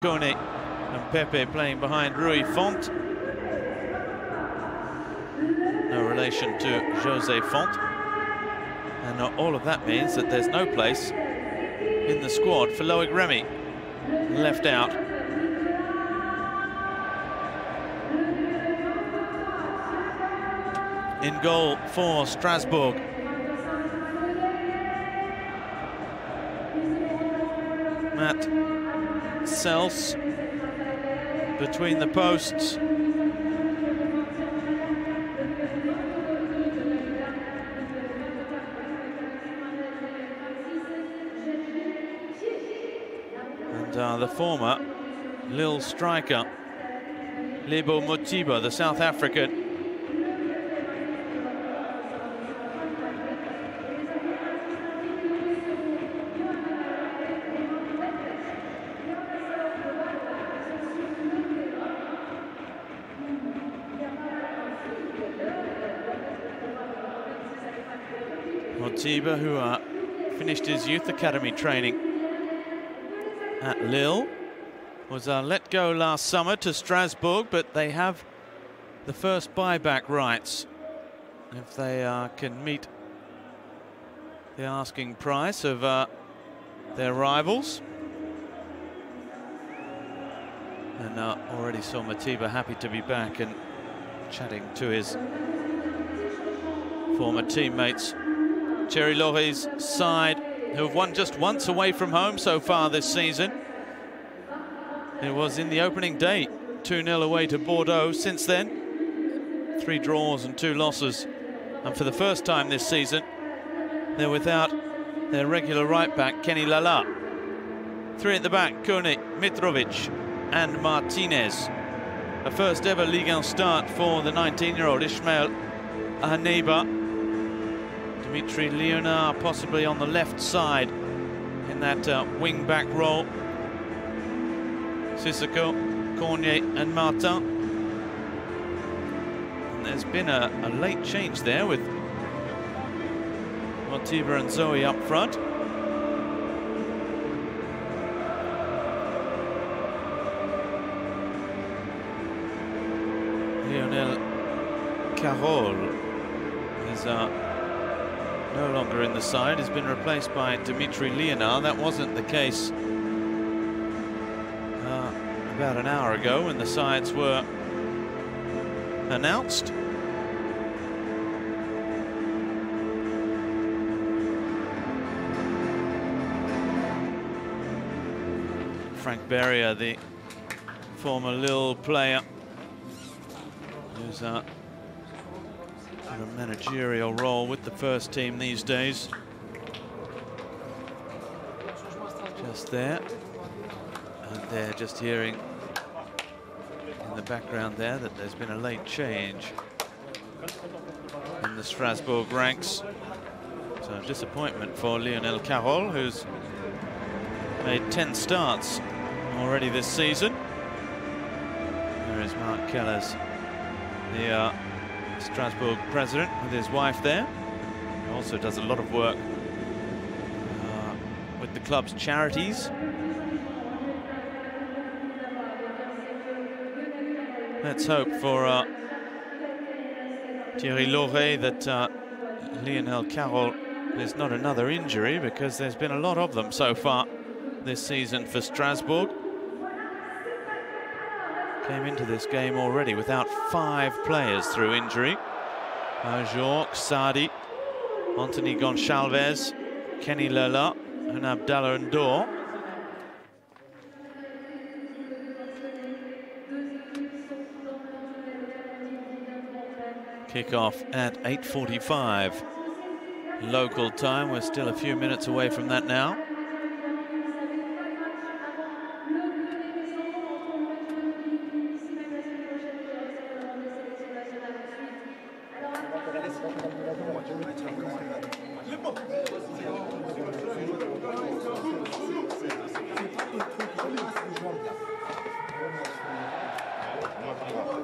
Kone and Pepe playing behind Rui Font. No relation to Jose Font. And all of that means that there's no place in the squad for Loic Remy, left out. In goal for Strasbourg. Matt Sels between the posts. And the former Lille striker, Lebo Motiba, the South African. Motiba, who finished his youth academy training at Lille, was let go last summer to Strasbourg, but they have the first buyback rights if they can meet the asking price of their rivals. And already saw Motiba happy to be back and chatting to his former teammates. Thierry Loret's side, who have won just once away from home so far this season. It was in the opening day, 2-0 away to Bordeaux. Since then, 3 draws and 2 losses. And for the first time this season, they're without their regular right-back, Kenny Lala. 3 at the back, Kone, Mitrovic and Martinez. A first ever Ligue 1 start for the 19-year-old Ismail Ahaneba. Dimitri Leonard possibly on the left side in that wing-back role. Sissoko, Cornier and Martin. And there's been a late change there with Motiba and Zoe up front. Lionel Carol is no longer in the side, has been replaced by Dimitri Leonard. That wasn't the case about an hour ago when the sides were announced. Frank Berrier, the former Lille player, who's a managerial role with the first team these days. Just there. And they're just hearing in the background there that there's been a late change in the Strasbourg ranks. So disappointment for Lionel Carol, who's made 10 starts already this season. There is Mark Kellers, the Strasbourg president, with his wife there. He also does a lot of work with the club's charities. Let's hope for Thierry Loret that Lionel Carol is not another injury, because there's been a lot of them so far this season for Strasbourg. Came into this game already without 5 players through injury. Jorge, Sadi, Anthony Goncalves, Kenny Lala and Abdallah Ndor. Kick-off at 8:45 local time. We're still a few minutes away from that now.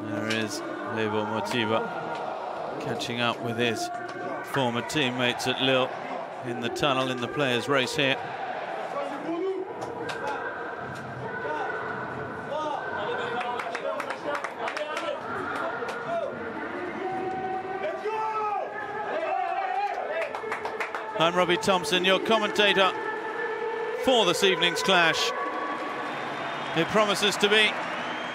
There is Lebo Motiba catching up with his former teammates at Lille in the tunnel in the players' race here. I'm Robbie Thompson, your commentator for this evening's clash. It promises to be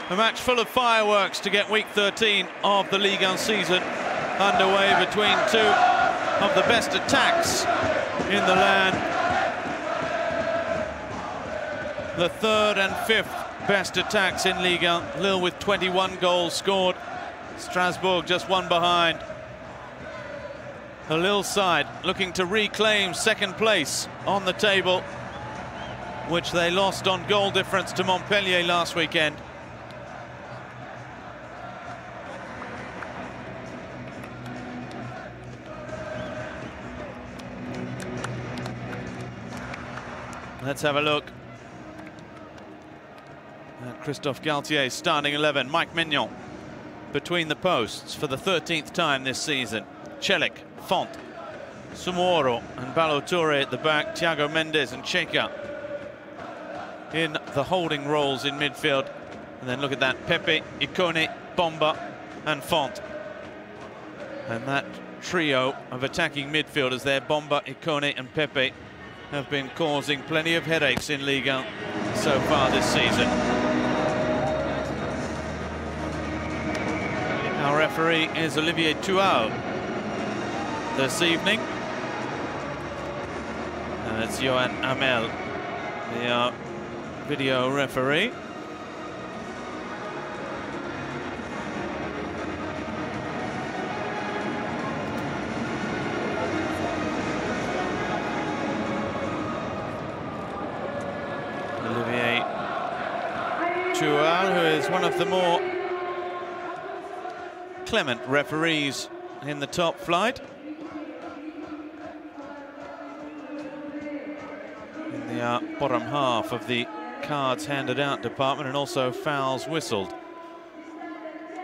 a match full of fireworks to get week 13 of the Ligue 1 season underway between two of the best attacks in the land. The third and fifth best attacks in Ligue 1. Lille with 21 goals scored. Strasbourg just one behind. The Lille side looking to reclaim second place on the table, which they lost on goal difference to Montpellier last weekend. Let's have a look at Christophe Galtier's starting 11. Mike Mignon between the posts for the 13th time this season. Celik, Font, Sumoro and Ballo-Touré at the back. Thiago Mendes and Cheka in the holding roles in midfield. And then look at that, Pepe, Ikone, Bomba and Font. And that trio of attacking midfielders there, Bomba, Ikone and Pepe, have been causing plenty of headaches in Ligue 1 so far this season. Our referee is Olivier Tual this evening. And it's Johan Amel, the video referee. Olivier Tual, who is one of the more clement referees in the top flight. In the bottom half of the cards handed out department, and also fouls whistled.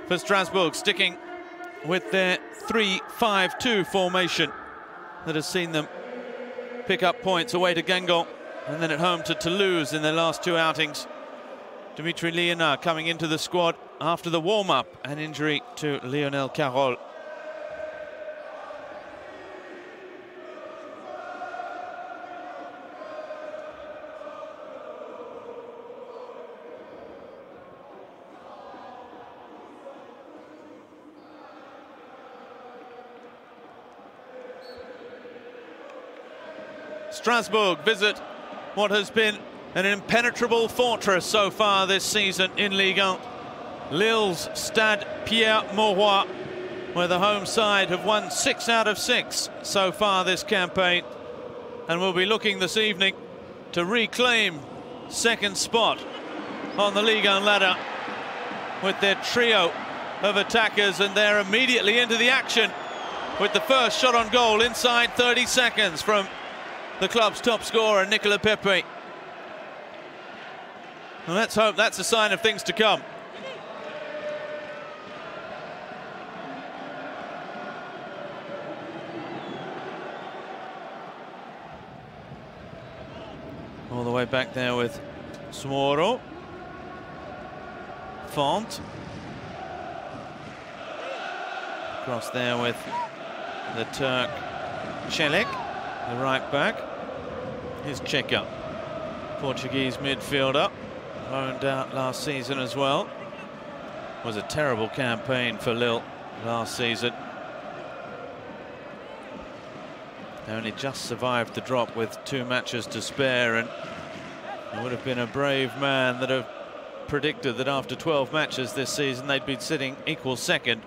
For Strasbourg, sticking with their 3-5-2 formation that has seen them pick up points away to Guingamp and then at home to Toulouse in their last two outings. Dimitri Liénard coming into the squad after the warm-up, an injury to Lionel Carroll. Strasbourg visit what has been an impenetrable fortress so far this season in Ligue 1. Lille's Stade Pierre-Mauroy, where the home side have won 6 out of 6 so far this campaign, and will be looking this evening to reclaim second spot on the Ligue 1 ladder with their trio of attackers, and they're immediately into the action with the first shot on goal inside 30 seconds from the club's top scorer, Nicolas Pepe. And let's hope that's a sign of things to come. All the way back there with Sumoro. Font. Across there with the Turk Celik, the right back. Here's Cheka, Portuguese midfielder, loaned out last season as well. Was a terrible campaign for Lille last season. They only just survived the drop with 2 matches to spare, and it would have been a brave man that have predicted that after 12 matches this season they'd been sitting equal second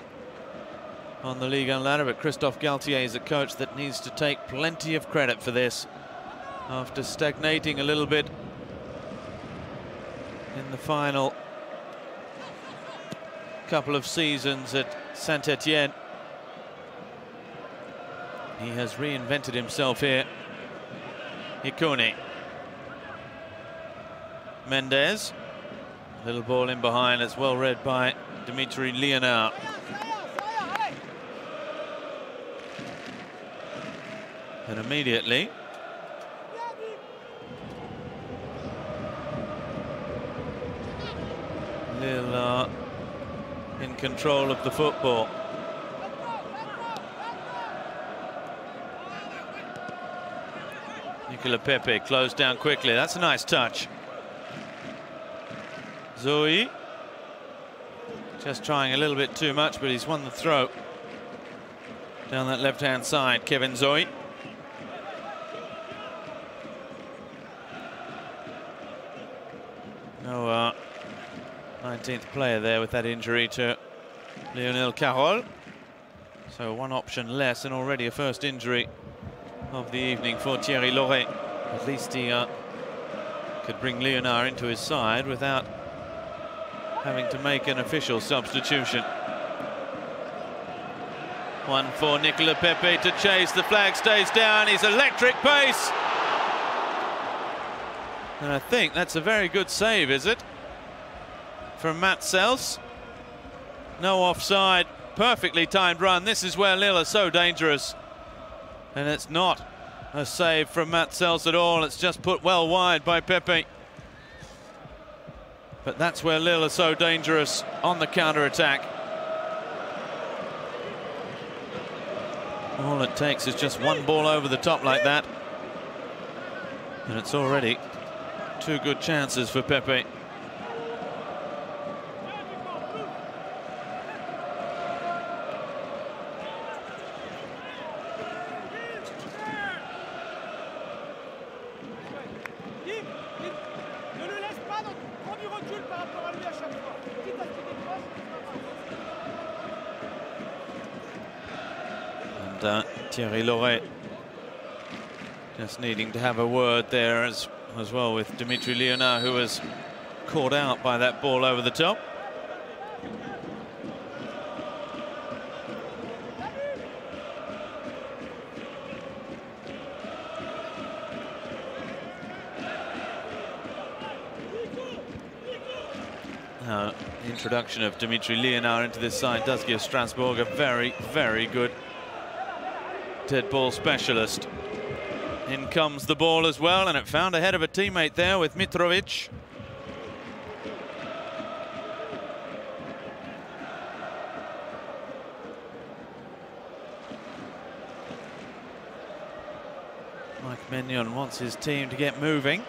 on the Ligue 1 ladder. But Christophe Galtier is a coach that needs to take plenty of credit for this after stagnating a little bit in the final couple of seasons at Saint-Etienne. He has reinvented himself here. Ikone. Mendes. Little ball in behind. It's well read by Dimitri Liénard. And immediately Lille are in control of the football. Nicolas Pepe closed down quickly. That's a nice touch. Zoe just trying a little bit too much, but he's won the throw. Down that left-hand side, Kevin Zoe. No 19th player there with that injury to Lionel Carroll. So one option less, and already a first injury of the evening for Thierry Loret. At least he could bring Léonard into his side without having to make an official substitution. One for Nicolas Pepe to chase. The flag stays down. He's electric pace. And I think that's a very good save, is it? From Matt Sels. No offside. Perfectly timed run. This is where Lille are so dangerous. And it's not a save from Matt Sels at all. It's just put well wide by Pepe. But that's where Lille are so dangerous on the counter-attack. All it takes is just one ball over the top like that. And it's already two good chances for Pepe. And Thierry Loret just needing to have a word there as well with Dimitri Léonard, who was caught out by that ball over the top. Now, the introduction of Dimitri Léonard into this side does give Strasbourg a very, very good dead ball specialist. In comes the ball as well, and it found ahead of a teammate there with Mitrovic. Mike Maignan wants his team to get moving.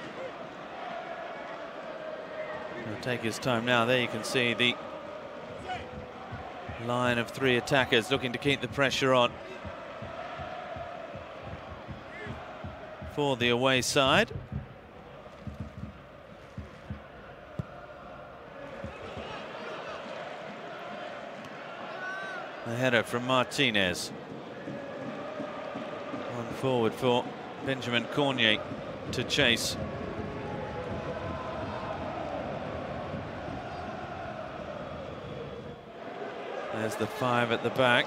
He'll take his time now. There you can see the line of three attackers looking to keep the pressure on for the away side. A header from Martinez. One forward for Benjamin Cornier to chase. There's the five at the back.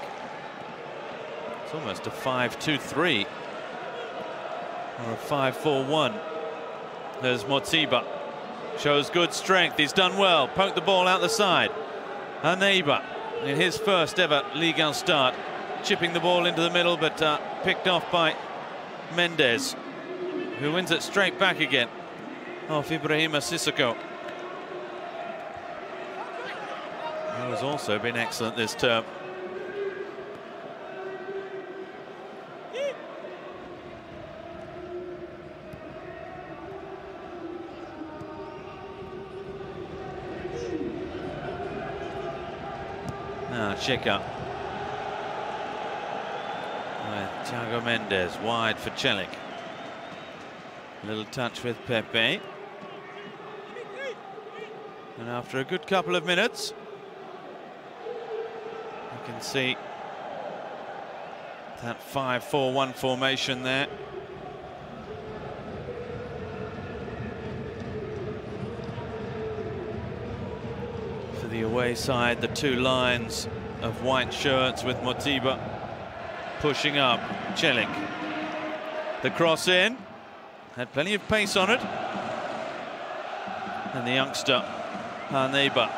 It's almost a 5-2-3. Or a 5-4-1. There's Motsiba. Shows good strength. He's done well. Poked the ball out the side. Aneiba in his first ever Ligue 1 start. Chipping the ball into the middle, but picked off by Mendes, who wins it straight back again off Ibrahima Sissoko. Who has also been excellent this term. Now Chika. Thiago Mendes wide for Celik. Little touch with Pepe. And after a good couple of minutes, you can see that 5-4-1 formation there. For the away side, the two lines of white shirts with Motsiba pushing up. Celik. The cross in. Had plenty of pace on it. And the youngster, Aneiba,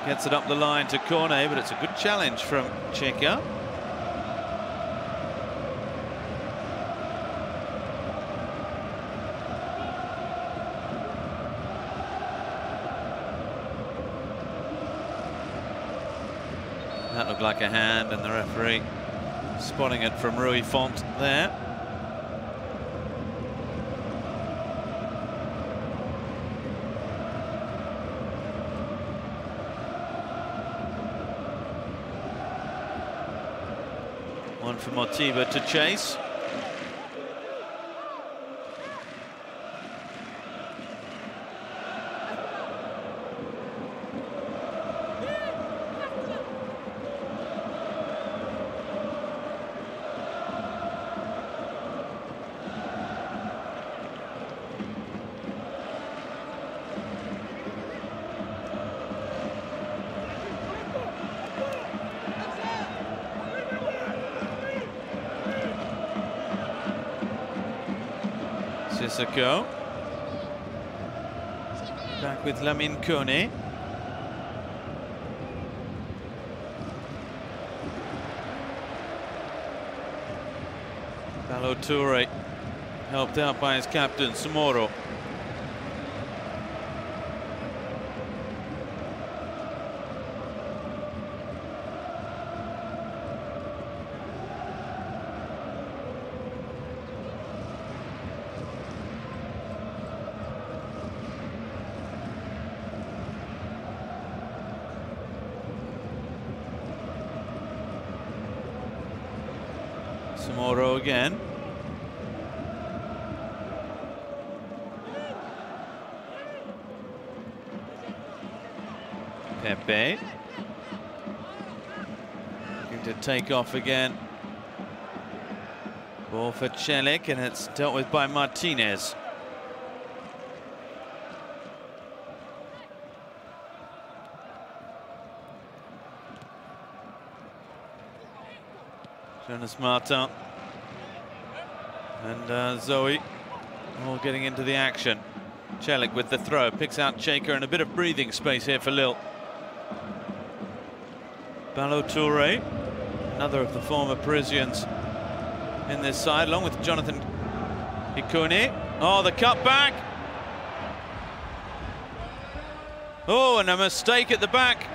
gets it up the line to Cornet, but it's a good challenge from Chika. That looked like a hand, and the referee spotting it from Rui Font there. One for Motiva to chase. Sissoko. Back with Lamine Kone. Ballo-Touré helped out by his captain, Samoro. Samoro again. Pepe. Looking to take off again. Ball for Celik, and it's dealt with by Martinez. Jonas Martin and Zoe all getting into the action. Celik with the throw, picks out Shaker, and a bit of breathing space here for Lille. Ballo-Touré, another of the former Parisians in this side, along with Jonathan Ikone. Oh, the cutback. Oh, and a mistake at the back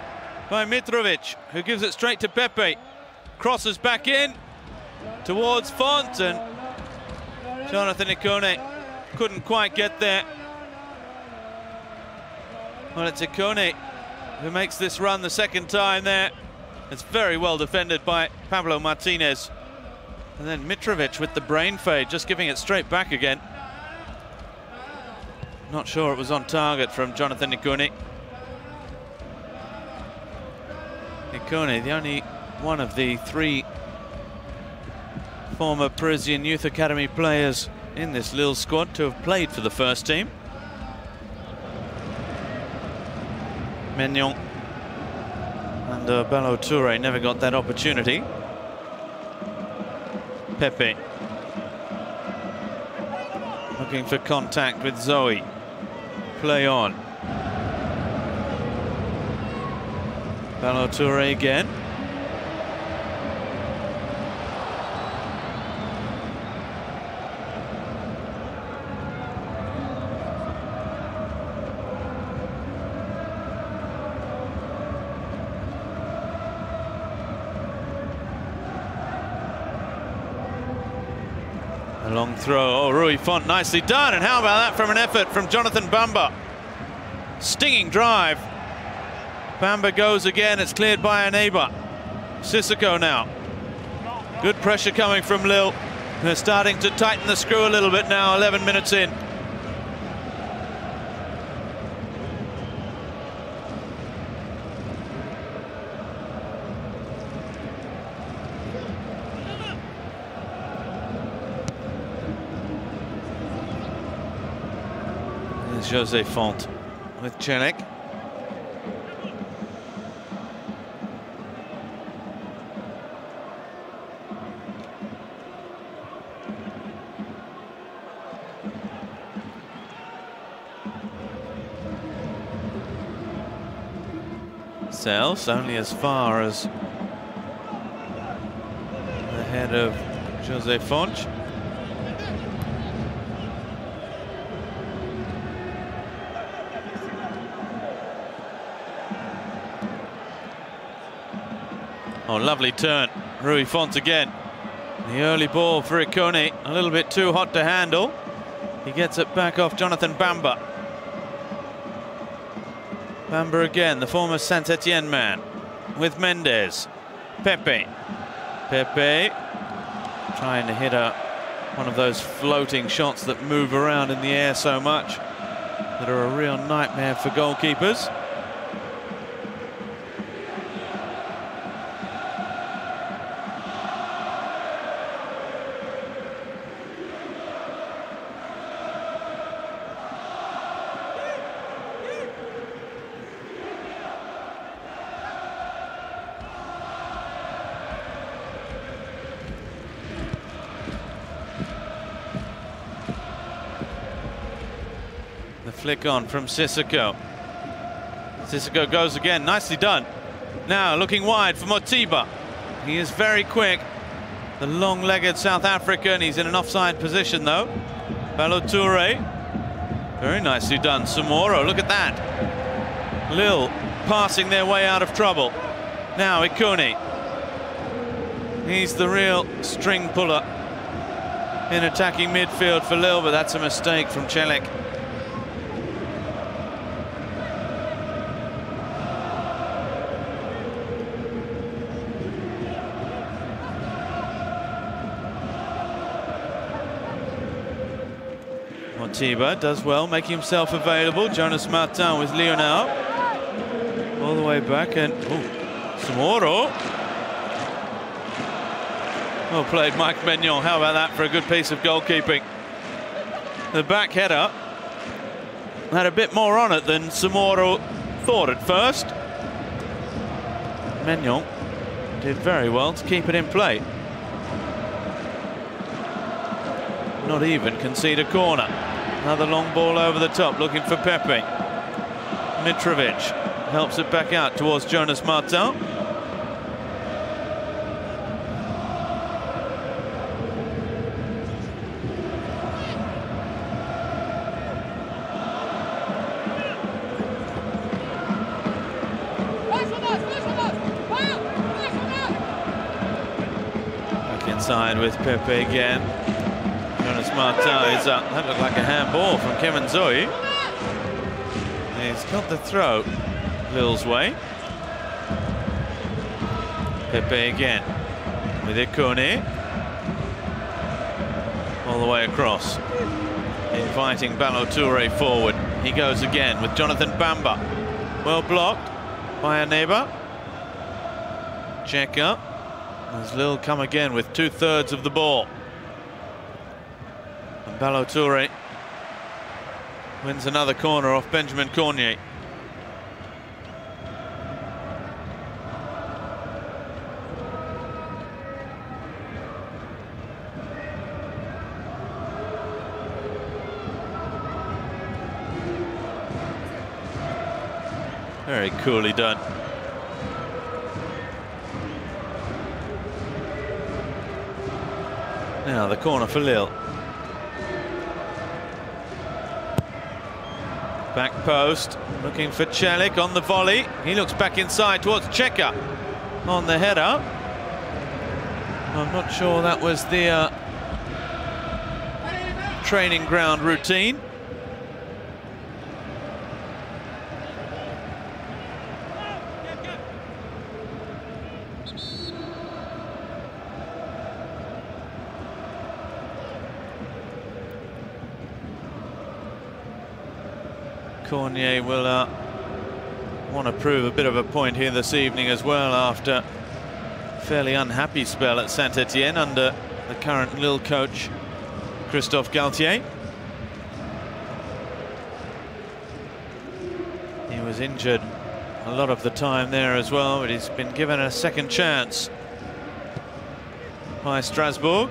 by Mitrovic, who gives it straight to Pepe. Crosses back in towards Font, and Jonathan Ikone couldn't quite get there. Well, it's Ikone who makes this run the second time there. It's very well defended by Pablo Martinez. And then Mitrovic with the brain fade, just giving it straight back again. Not sure it was on target from Jonathan Ikone. Ikone, the only one of the three former Parisian Youth Academy players in this Lille squad to have played for the first team. Maignan and Ballo-Touré never got that opportunity. Pepe looking for contact with Zoe. Play on. Ballo-Touré again. A long throw. Oh, Rui Font, nicely done. And how about that from an effort from Jonathan Bamba? Stinging drive. Bamba goes again. It's cleared by a neighbour. Sissoko now. Good pressure coming from Lille. They're starting to tighten the screw a little bit now, 11 minutes in. There's Jose Font with Celik. Sells only as far as the head of Jose Font. Oh, lovely turn. Rui Font again. The early ball for Ikone, a little bit too hot to handle. He gets it back off Jonathan Bamba. Bamba again, the former Saint-Etienne man, with Mendes. Pepe. Pepe trying to hit one of those floating shots that move around in the air so much, that are a real nightmare for goalkeepers. Flick on from Sissoko. Sissoko goes again, nicely done. Now looking wide for Motiba. He is very quick, the long-legged South African. He's in an offside position though. Balotoure, very nicely done. Samoro, look at that. Lille passing their way out of trouble. Now Ikuni. He's the real string puller in attacking midfield for Lille, but that's a mistake from Celik. Motiba does well, making himself available. Jonas Martin with Lionel. All the way back, and Samoro. Well played, Mike Maignan. How about that for a good piece of goalkeeping? The back header had a bit more on it than Samoro thought at first. Maignan did very well to keep it in play. Not even concede a corner. Another long ball over the top, looking for Pepe. Mitrovic helps it back out towards Jonas Martin. Back inside with Pepe again. Jonas Martin is up. That looked like a handball from Kevin Zoe. He's got the throw Lille's way. Pepe again with Ikuni. All the way across. Inviting Balotoure forward. He goes again with Jonathan Bamba. Well blocked by Aneba. Check up. As Lille come again with 2/3 of the ball. Balotoure wins another corner off Benjamin Cornier. Very coolly done. Now the corner for Lille. Back post, looking for Celik on the volley. He looks back inside towards Cheka on the header. I'm not sure that was the training ground routine. Cornier will want to prove a bit of a point here this evening as well, after a fairly unhappy spell at Saint-Etienne under the current Lille coach Christophe Galtier. He was injured a lot of the time there as well, but he's been given a second chance by Strasbourg.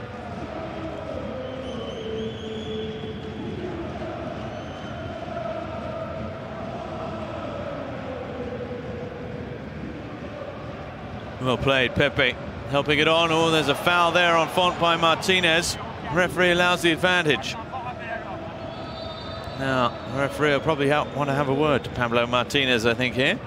Well played, Pepe helping it on. Oh, there's a foul there on Font by Martinez. Referee allows the advantage. Now, the referee will probably want to have a word to Pablo Martinez, I think, here.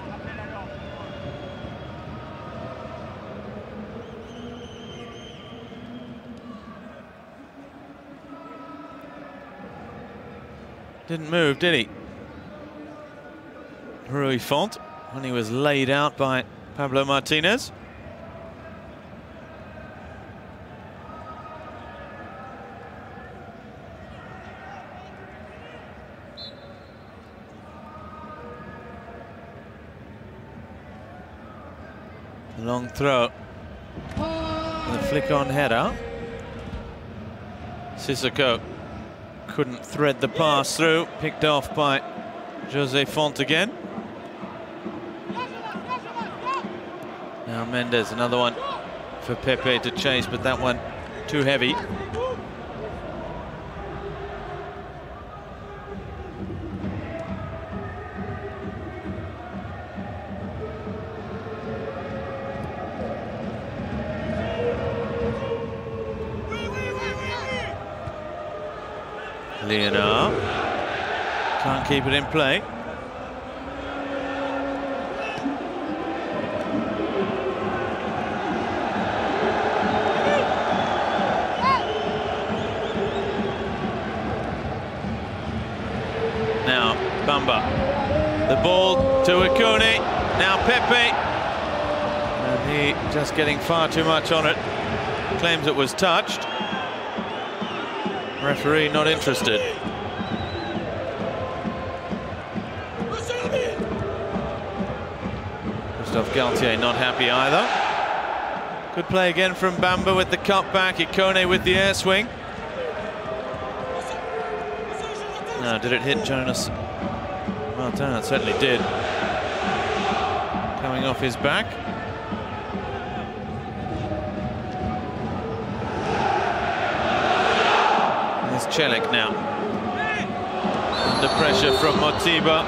Didn't move, did he? Rui Font, when he was laid out by Pablo Martinez. Long throw. The flick-on header. Sissoko couldn't thread the pass through. Picked off by Jose Font again. Now Mendes, another one for Pepe to chase, but that one too heavy. Leonard can't keep it in play. Now Bamba, the ball to Ikone. Now Pepe, and he just getting far too much on it. Claims it was touched. Referee not interested. Christophe Galtier not happy either. Good play again from Bamba with the cut back. Ikone with the air swing. Now, did it hit Jonas Martin? It certainly did. Coming off his back. Celik now. Under pressure from Motiba.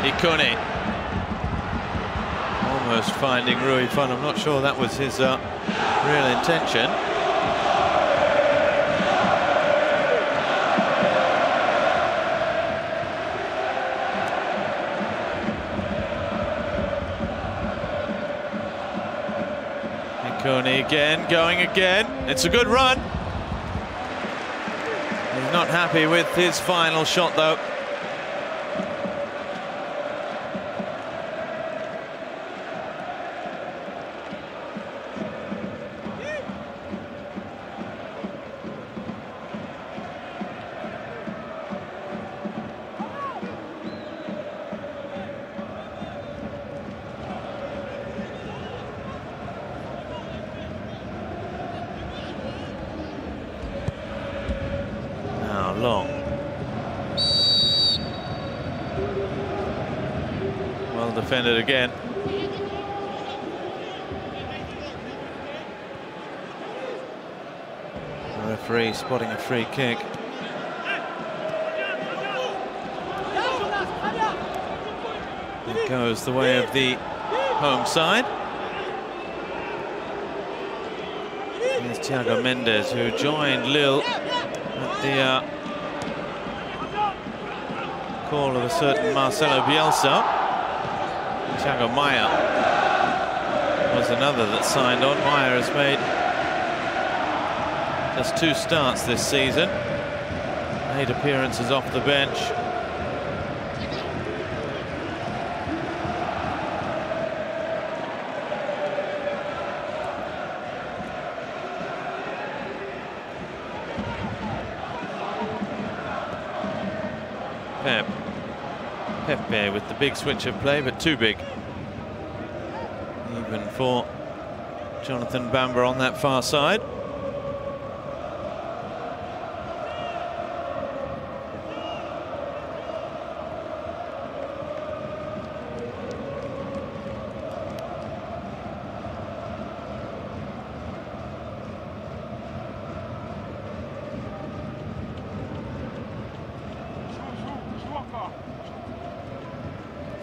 Ikone almost finding Rui Fun. I'm not sure that was his real intention. Ikone again, going again. It's a good run. He's not happy with his final shot though. Long. Well defended again. The referee spotting a free kick. It goes the way of the home side. Here's Thiago Mendes, who joined Lille at the call of a certain Marcelo Bielsa. Thiago Maia was another that signed on. Maia has made just 2 starts this season, 8 appearances off the bench. Pepe with the big switch of play, but too big. Even for Jonathan Bamba on that far side.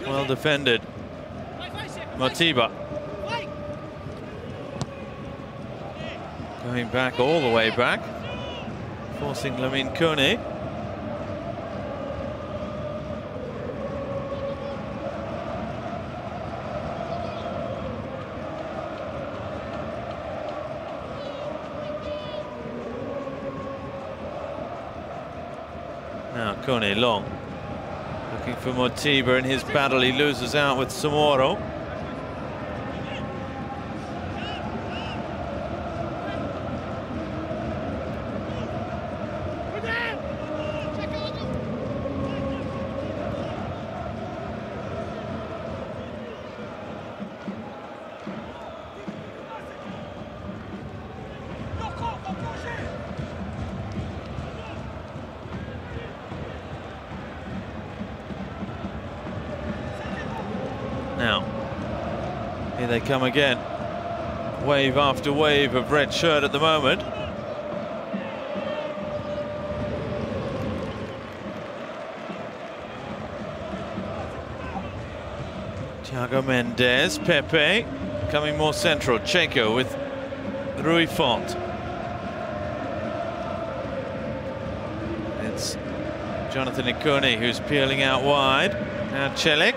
Well defended. Motiba. Going back all the way back. Forcing Lamine Kone. Now Kone long, looking for Motiba in his battle. He loses out with Samoro. Now, here they come again. Wave after wave of red shirt at the moment. Thiago Mendes, Pepe, coming more central. Checo with Rui Font. It's Jonathan Ikone who's peeling out wide. Now Celik.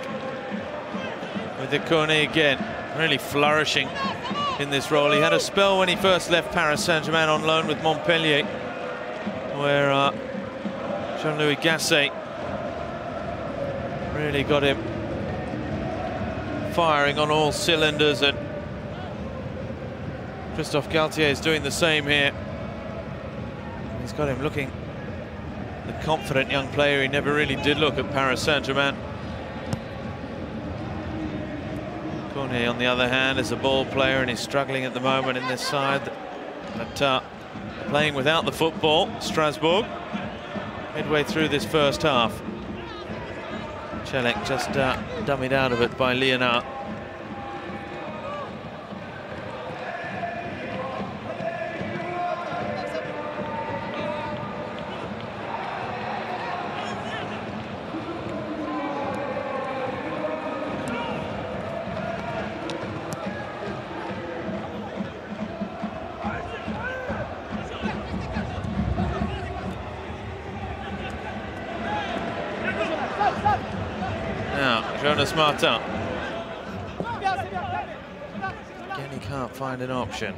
With Ikone again, really flourishing in this role. He had a spell when he first left Paris Saint-Germain on loan with Montpellier, where Jean-Louis Gasset really got him firing on all cylinders, and Christophe Galtier is doing the same here. He's got him looking the confident young player he never really did look at Paris Saint-Germain. On the other hand, is a ball player, and he's struggling at the moment in this side, but playing without the football. Strasbourg midway through this first half. Celik just dummied out of it by Leonard. Jonas Martin. Again, he can't find an option.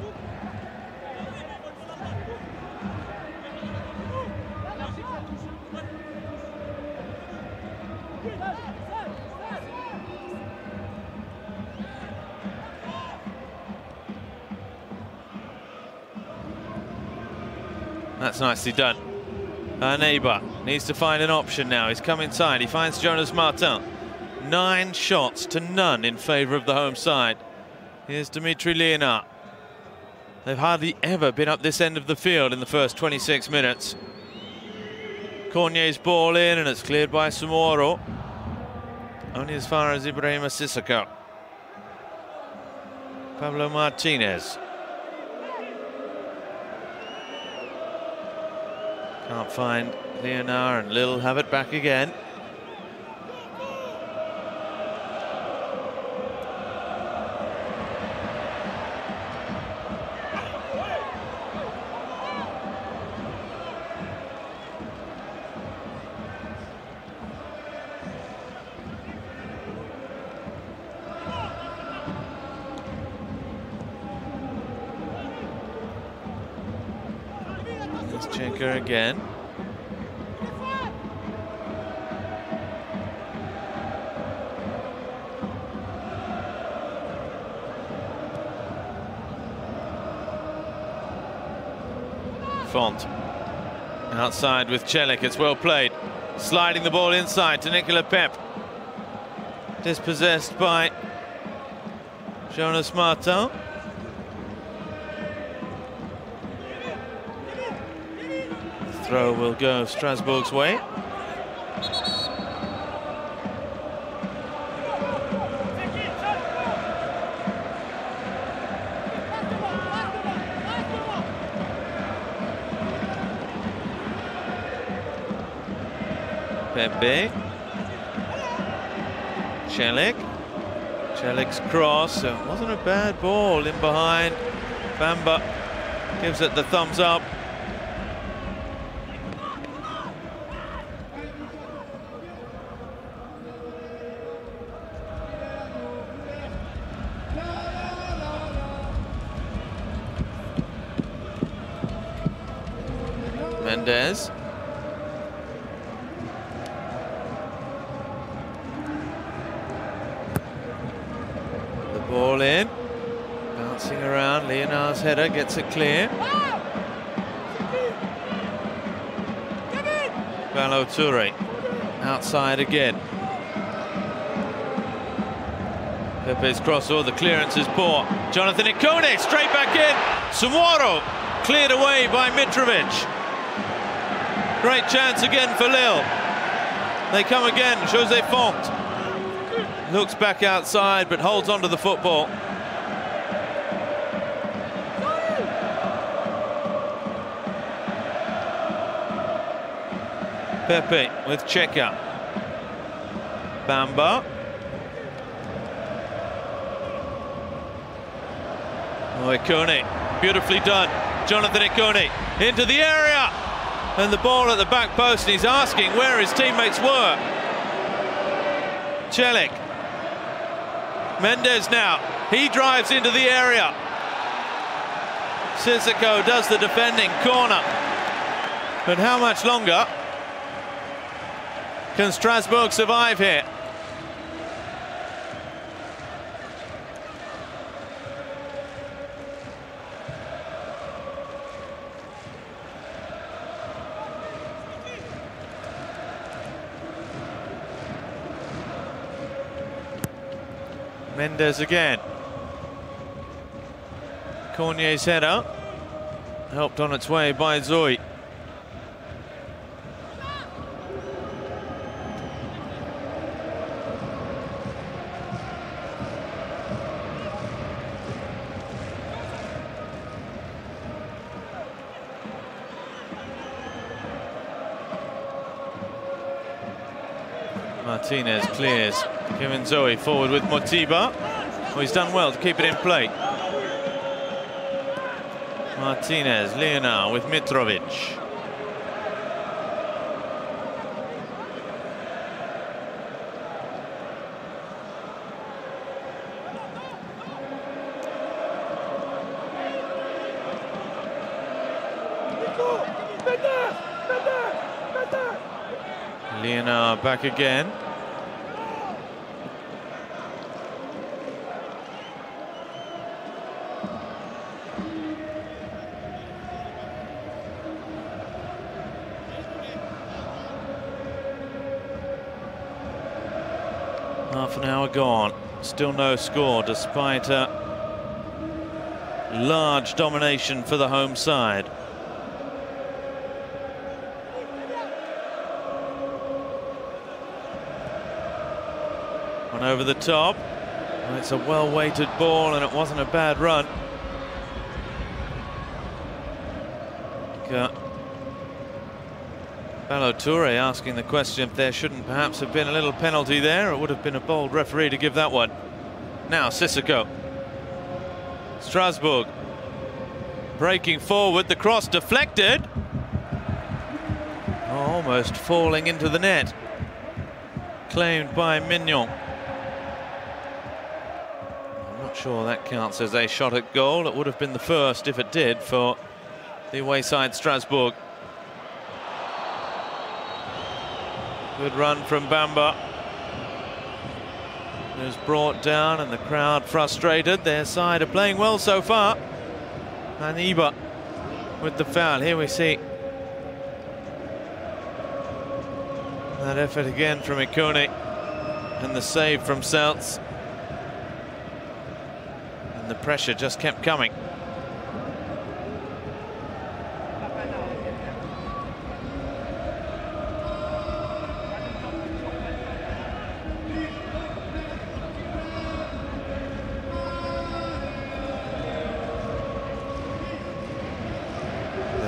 That's nicely done. Neighbour needs to find an option now. He's come inside. He finds Jonas Martin. 9 shots to none in favour of the home side. Here's Dimitri Leonard. They've hardly ever been up this end of the field in the first 26 minutes. Cornier's ball in, and it's cleared by Samoro. Only as far as Ibrahima Sissoko. Pablo Martinez. Can't find Leonard, and Lille have it back again. Checker again. Font outside with Celik. It's well played. Sliding the ball inside to Nicolas Pep. Dispossessed by Jonas Martin. Throw will go Strasbourg's way. Pepe. Celik. Celik's cross. It wasn't a bad ball in behind. Bamba gives it the thumbs up. Mendes. Ball in. Bouncing around. Leonard's header gets it clear. Ballo-Touré outside again. Pepe's cross, the clearance is poor. Jonathan Ikone straight back in. Sumwaro cleared away by Mitrovic. Great chance again for Lille. They come again. José Font looks back outside but holds onto the football. Pepe with Cheka. Bamba. Ikone, beautifully done. Jonathan Ikone into the area. And the ball at the back post, and he's asking where his teammates were. Celik. Mendes now. He drives into the area. Sissoko does the defending. Corner. But how much longer can Strasbourg survive here? Mendes again. Cornier's header, helped on its way by Zoe. Martinez clears. Kevin Zoe forward with Motiba. Oh, he's done well to keep it in play. Martinez, Leonard with Mitrovic. Leonard back again. Half an hour gone, still no score despite a large domination for the home side. One over the top. Well, it's a well-weighted ball and it wasn't a bad run. Ballo-Touré asking the question if there shouldn't perhaps have been a little penalty there. It would have been a bold referee to give that one. Now Sissoko. Strasbourg breaking forward, the cross deflected. Oh, almost falling into the net. Claimed by Mignon. I'm not sure that counts as a shot at goal. It would have been the first if it did for the away side Strasbourg. Good run from Bamba. It was brought down and the crowd frustrated. Their side are playing well so far. And Iba with the foul. Here we see that effort again from Ikone and the save from Seltz. And the pressure just kept coming.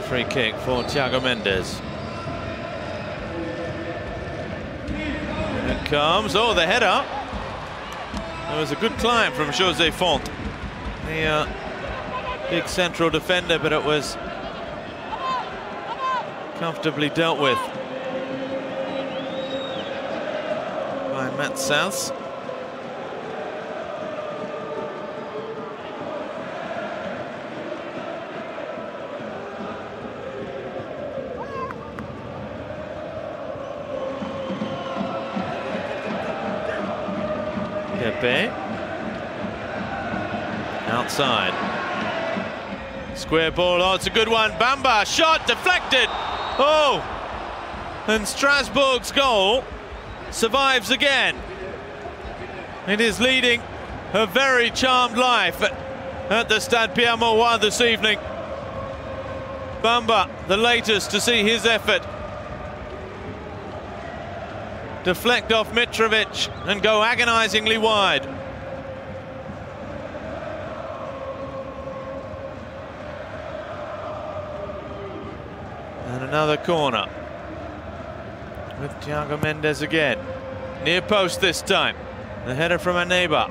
Free kick for Thiago Mendes. And it comes, oh, the header. It was a good climb from José Font, the big central defender, but it was comfortably dealt with by Matt South. Pepe. outside. Square ball, oh, it's a good one. Bamba, shot, deflected. Oh, and Strasbourg's goal survives again. It is leading a very charmed life at the Stade Pierre-Mauroy this evening. Bamba, the latest to see his effort deflect off Mitrovic and go agonizingly wide. And another corner with Thiago Mendes again. Near post this time. The header from a neighbor.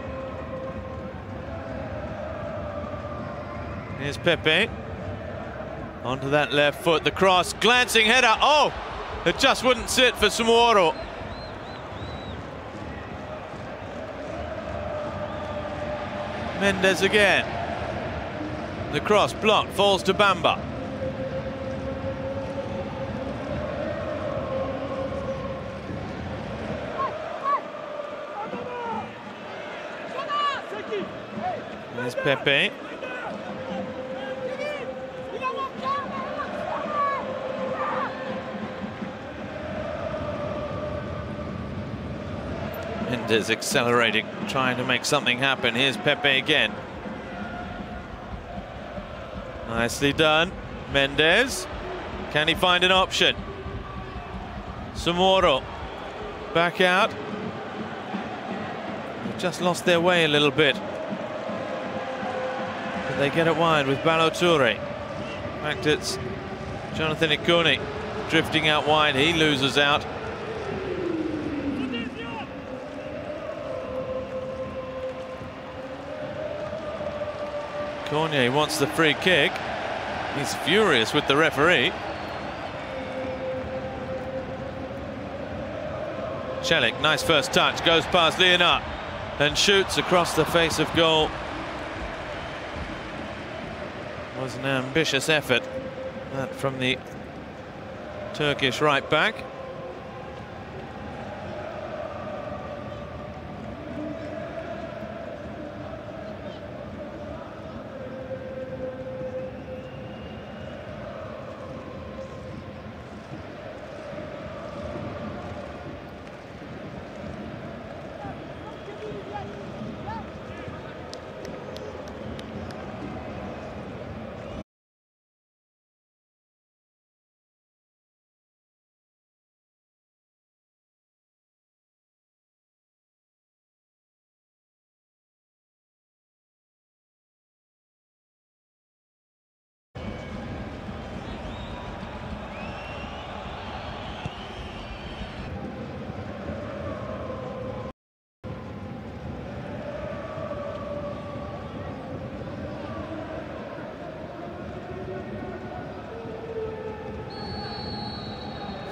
Here's Pepe. Onto that left foot, the cross, glancing header. Oh, it just wouldn't sit for Sumoro. Mendes again. The cross blocked, falls to Bamba. There's Pepe. Mendes accelerating, trying to make something happen. Here's Pepe again. Nicely done. Mendes. Can he find an option? Sumoro. Back out. They've just lost their way a little bit. But they get it wide with Ballo-Touré. In fact, it's Jonathan Ikone drifting out wide. He loses out. Cornier wants the free kick. He's furious with the referee. Celik, nice first touch, goes past Lienart and shoots across the face of goal. Was an ambitious effort, that from the Turkish right back.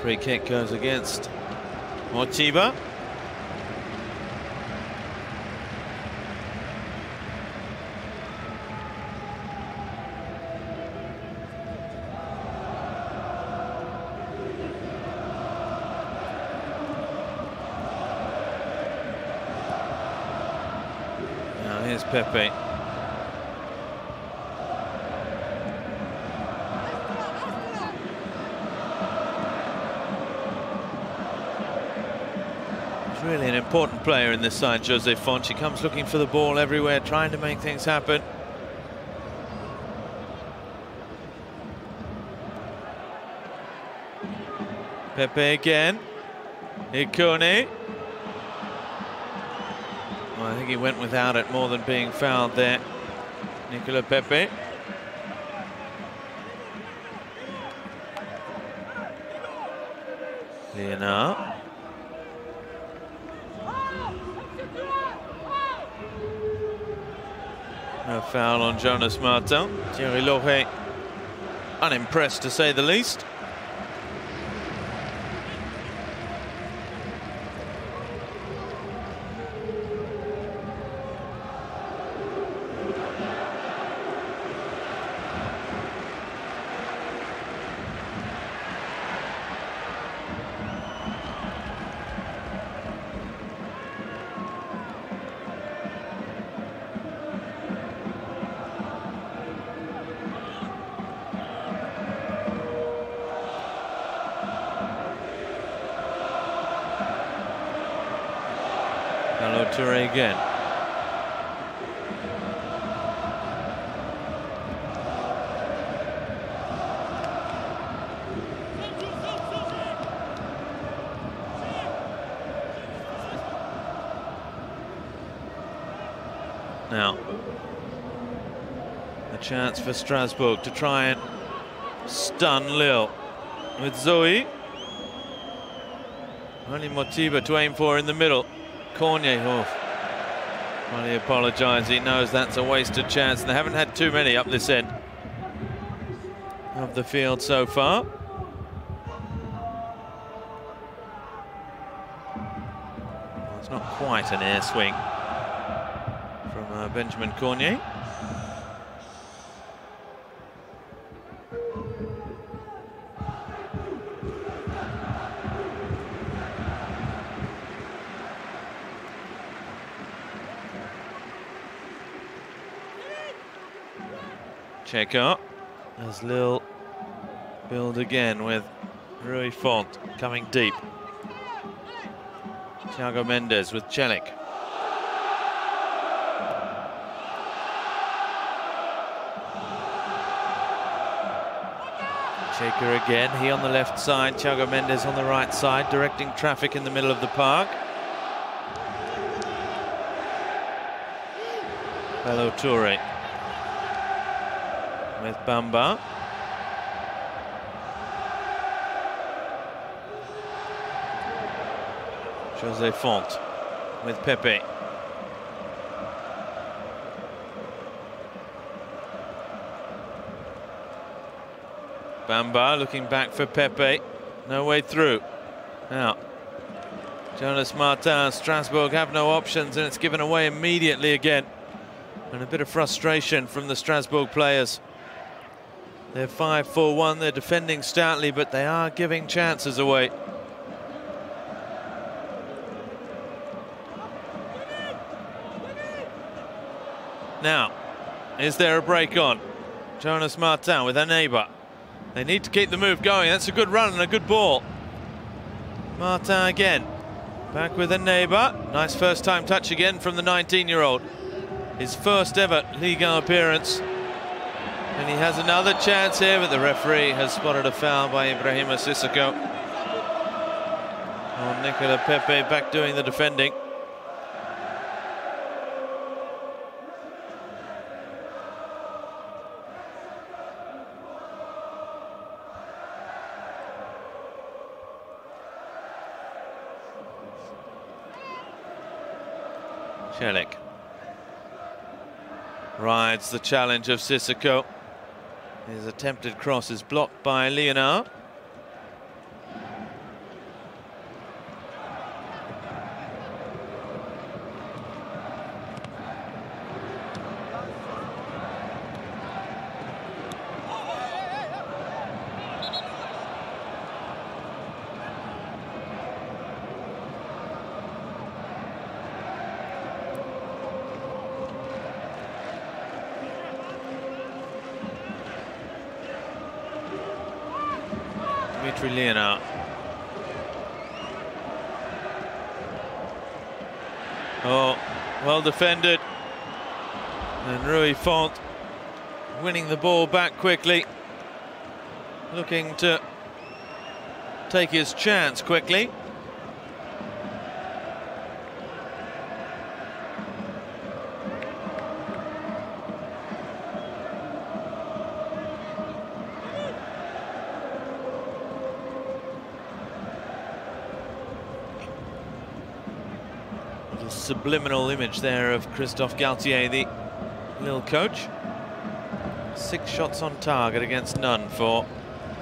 Free kick goes against Mortiba. Now here's Pepe. Really an important player in this side, Jose Font. He comes looking for the ball everywhere, trying to make things happen. Pepe again. Ikone. Well, I think he went without it more than being fouled there. Nicola Pepe. Lienart. No foul on Jonas Martin. Thierry Loret unimpressed, to say the least. Touré again. Now, a chance for Strasbourg to try and stun Lille with Zoe. Only Motiba to aim for in the middle. Cornier, well, he apologised. He knows that's a wasted chance, and they haven't had too many up this end of the field so far. Well, it's not quite an air swing from Benjamin Cornier. Checker as Lille build again with Rui Font coming deep. Thiago Mendes with Celik. Checker again, he on the left side, Thiago Mendes on the right side, directing traffic in the middle of the park. Bello Touré with Bamba. José Font with Pepe. Bamba looking back for Pepe. No way through. Now, Jonas Martin, Strasbourg have no options, and it's given away immediately again. And a bit of frustration from the Strasbourg players. They're 5-4-1, they're defending stoutly, but they are giving chances away. Now, is there a break on? Jonas Martin with a neighbour. They need to keep the move going. That's a good run and a good ball. Martin again. Back with a neighbour. Nice first time touch again from the 19-year-old. His first ever Ligue 1 appearance. And he has another chance here, but the referee has spotted a foul by Ibrahima Sissoko. Oh, Nicola Pepe back doing the defending. Celik rides the challenge of Sissoko. His attempted cross is blocked by Leonard. Leonard. Oh, well defended. And Rui Font winning the ball back quickly. Looking to take his chance quickly. Subliminal image there of Christophe Galtier, the Lille coach. 6 shots on target against none for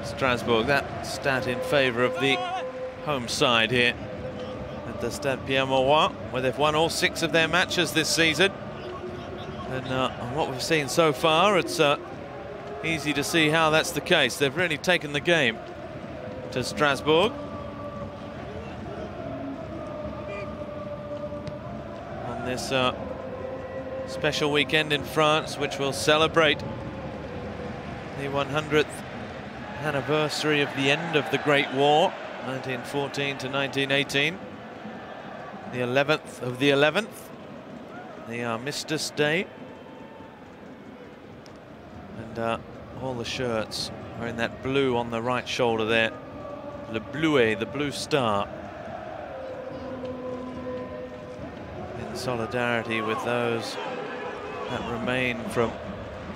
Strasbourg. That stat in favour of the home side here at the Stade Pierre-Mauroy, where they've won all 6 of their matches this season. And on what we've seen so far, it's easy to see how that's the case. They've really taken the game to Strasbourg. This special weekend in France, which will celebrate the 100th anniversary of the end of the Great War, 1914 to 1918, the 11th of the 11th. the Armistice Day. And all the shirts are in that blue on the right shoulder there. Le Bleuet, the blue star. In solidarity with those that remain from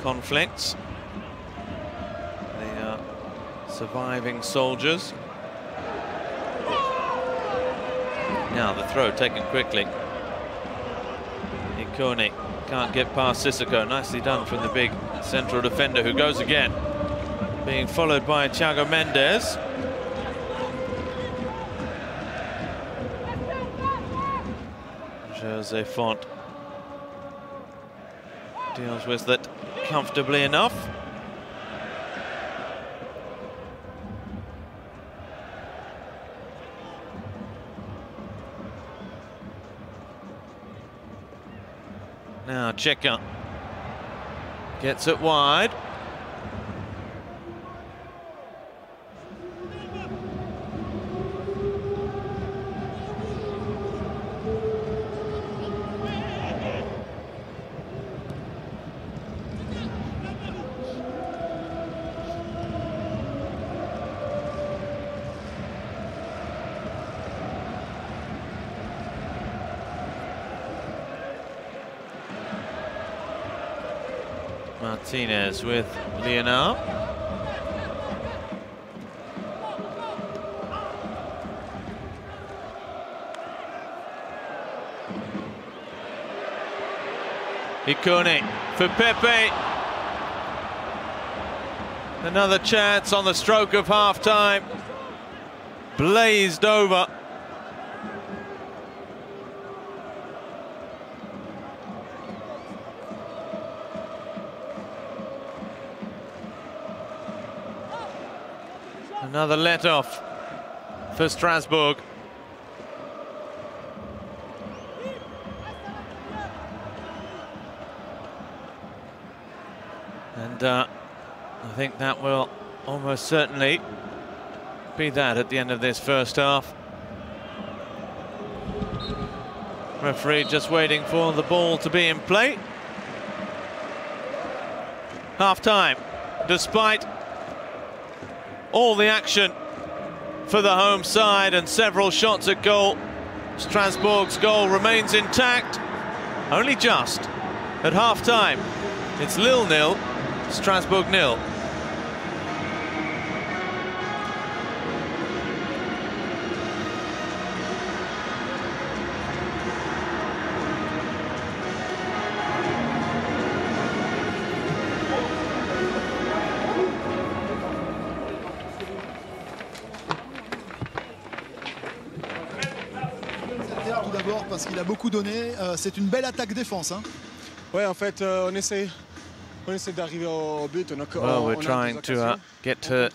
conflicts. The surviving soldiers. Now the throw taken quickly. Ikone can't get past Sissoko. Nicely done from the big central defender, who goes again. Being followed by Thiago Mendes. Jose Font deals with it comfortably enough. Now Checker gets it wide. Martinez with Leonard. Ikone for Pepe. Another chance on the stroke of half-time. Blazed over. Another let-off for Strasbourg. And I think that will almost certainly be that at the end of this first half. Referee just waiting for the ball to be in play. Half-time, despite all the action for the home side and several shots at goal, Strasbourg's goal remains intact. Only just at half-time. It's Lille 0, Strasbourg 0. Parce qu'il a beaucoup donné, c'est une belle attaque-défense. Hein. Ouais, en fait, on essaie d'arriver au but. Well, we're trying to get to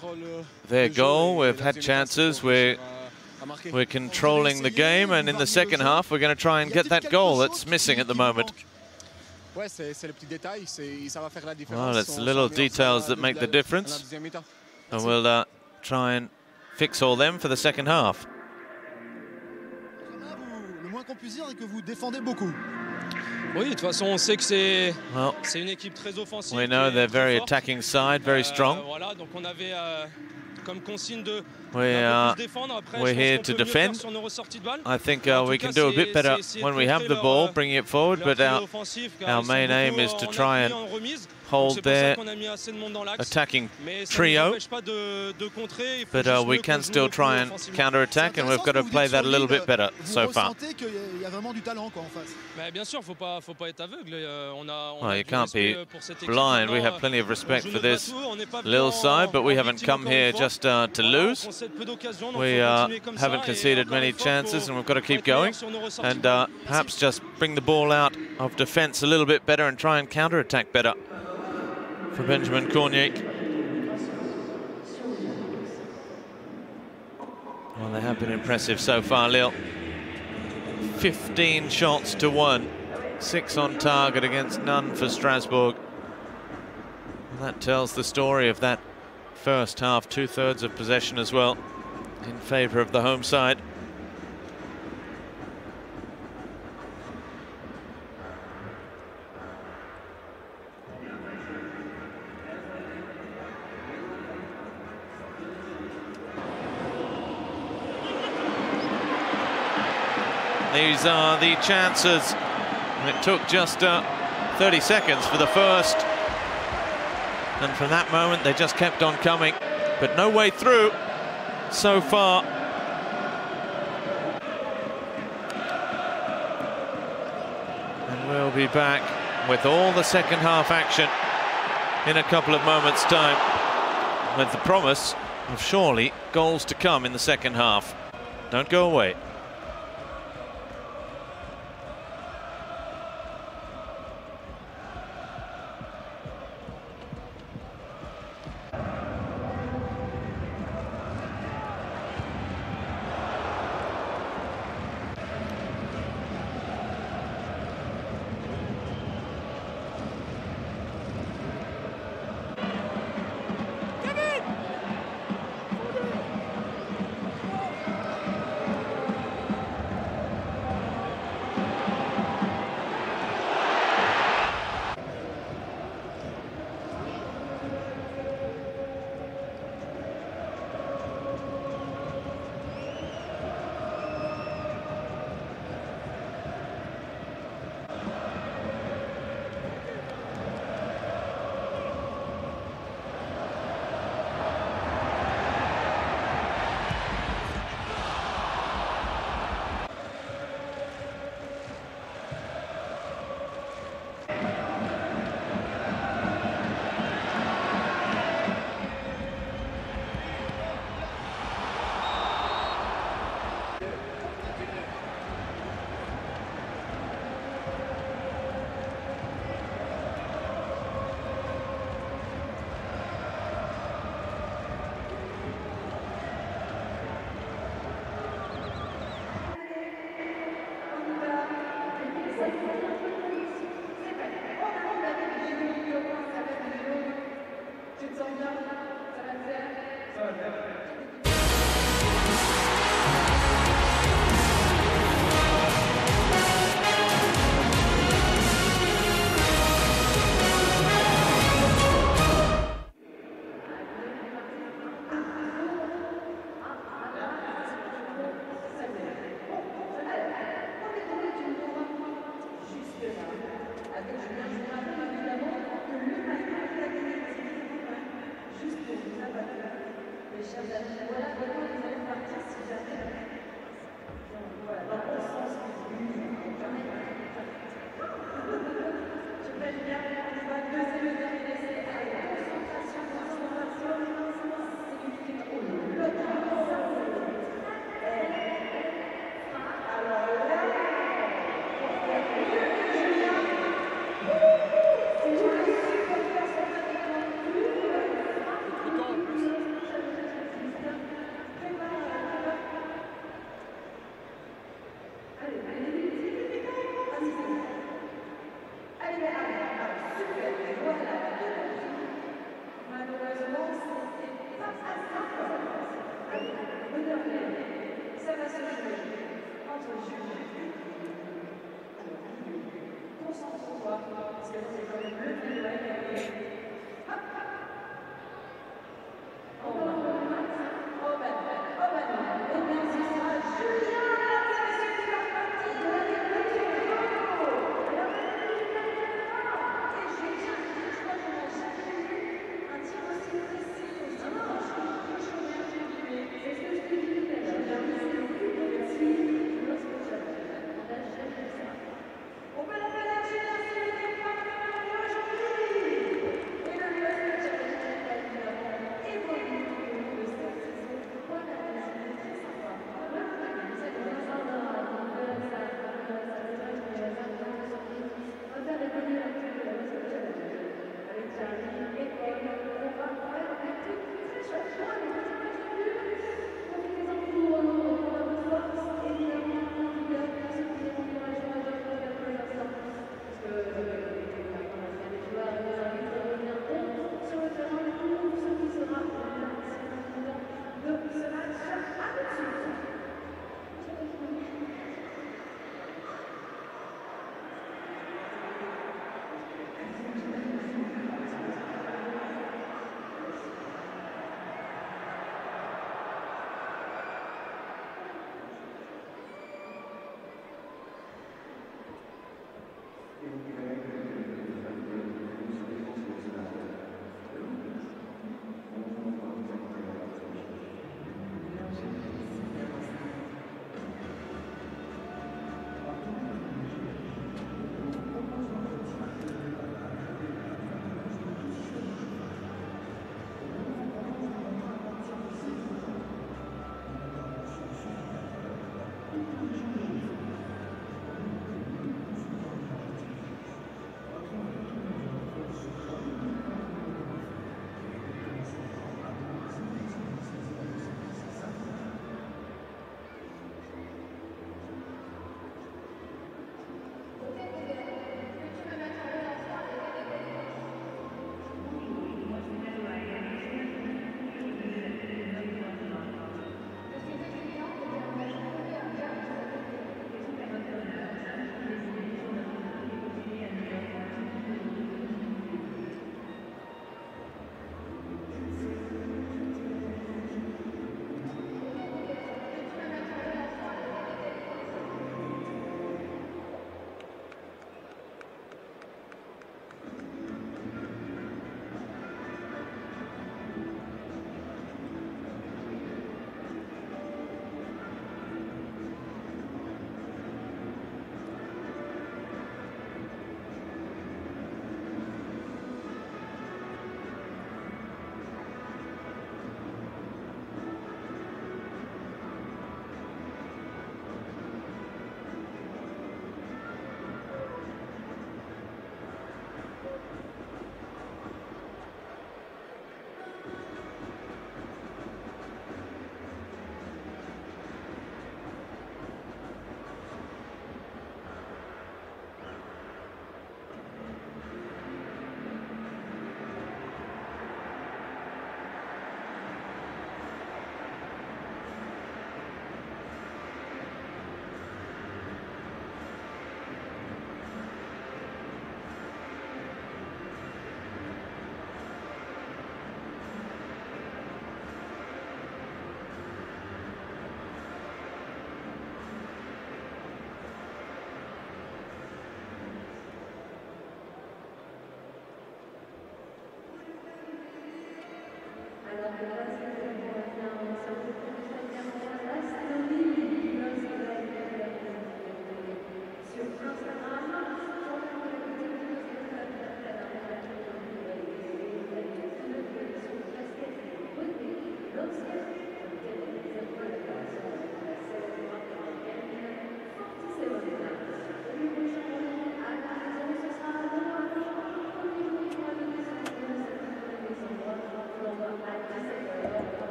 their goal. We've had chances. We're controlling the game, and in the second half, we're going to try and get that goal that's missing at the moment. Well, it's the little details that make the difference, and we'll try and fix all them for the second half. Qu'on puisse dire que vous défendez beaucoup. Oui, de toute façon, on sait que c'est une équipe très offensive. We know they're very attacking side, very strong. Voilà, donc on avait comme consigne de we're here to defend. I think we can do a bit better when we have the ball, bringing it forward, but our main aim is to try and hold their attacking trio. But we can still try and counter-attack, and we've got to play that a little bit better so far. Well, you can't be blind. We have plenty of respect for this Lille side, but we haven't come here just to lose. We haven't conceded many chances, and we've got to keep going and perhaps just bring the ball out of defence a little bit better and try and counter-attack better for Benjamin Cornier. Well, they have been impressive so far, Lille. 15 shots to 1, 6 on target against none for Strasbourg. And that tells the story of that first half, 2/3 of possession as well in favour of the home side. These are the chances. And it took just 30 seconds for the first. And from that moment, they just kept on coming. But no way through so far. And we'll be back with all the second half action in a couple of moments' time, with the promise of surely goals to come in the second half. Don't go away.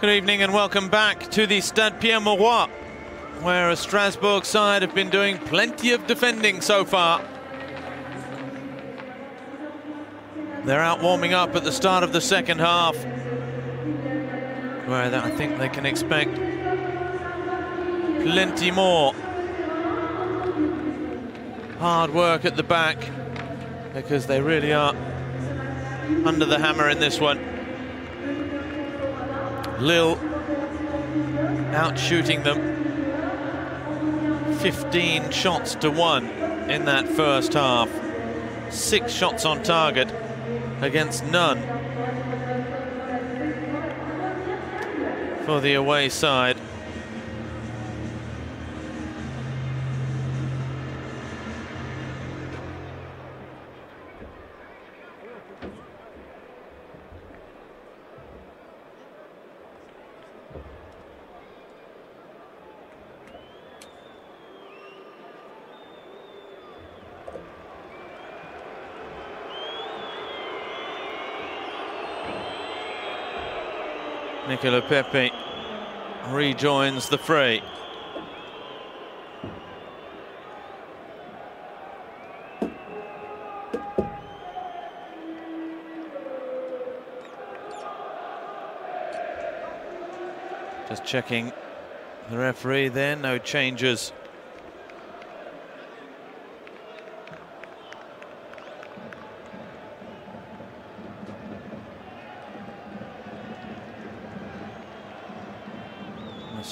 Good evening and welcome back to the Stade Pierre-Mauroy, where a Strasbourg side have been doing plenty of defending so far. They're out warming up at the start of the second half, where I think they can expect plenty more hard work at the back, because they really are under the hammer in this one. Lille out shooting them 15 shots to 1 in that first half. 6 shots on target against none for the away side. Nicola Pepe rejoins the fray. Just checking the referee there, no changes.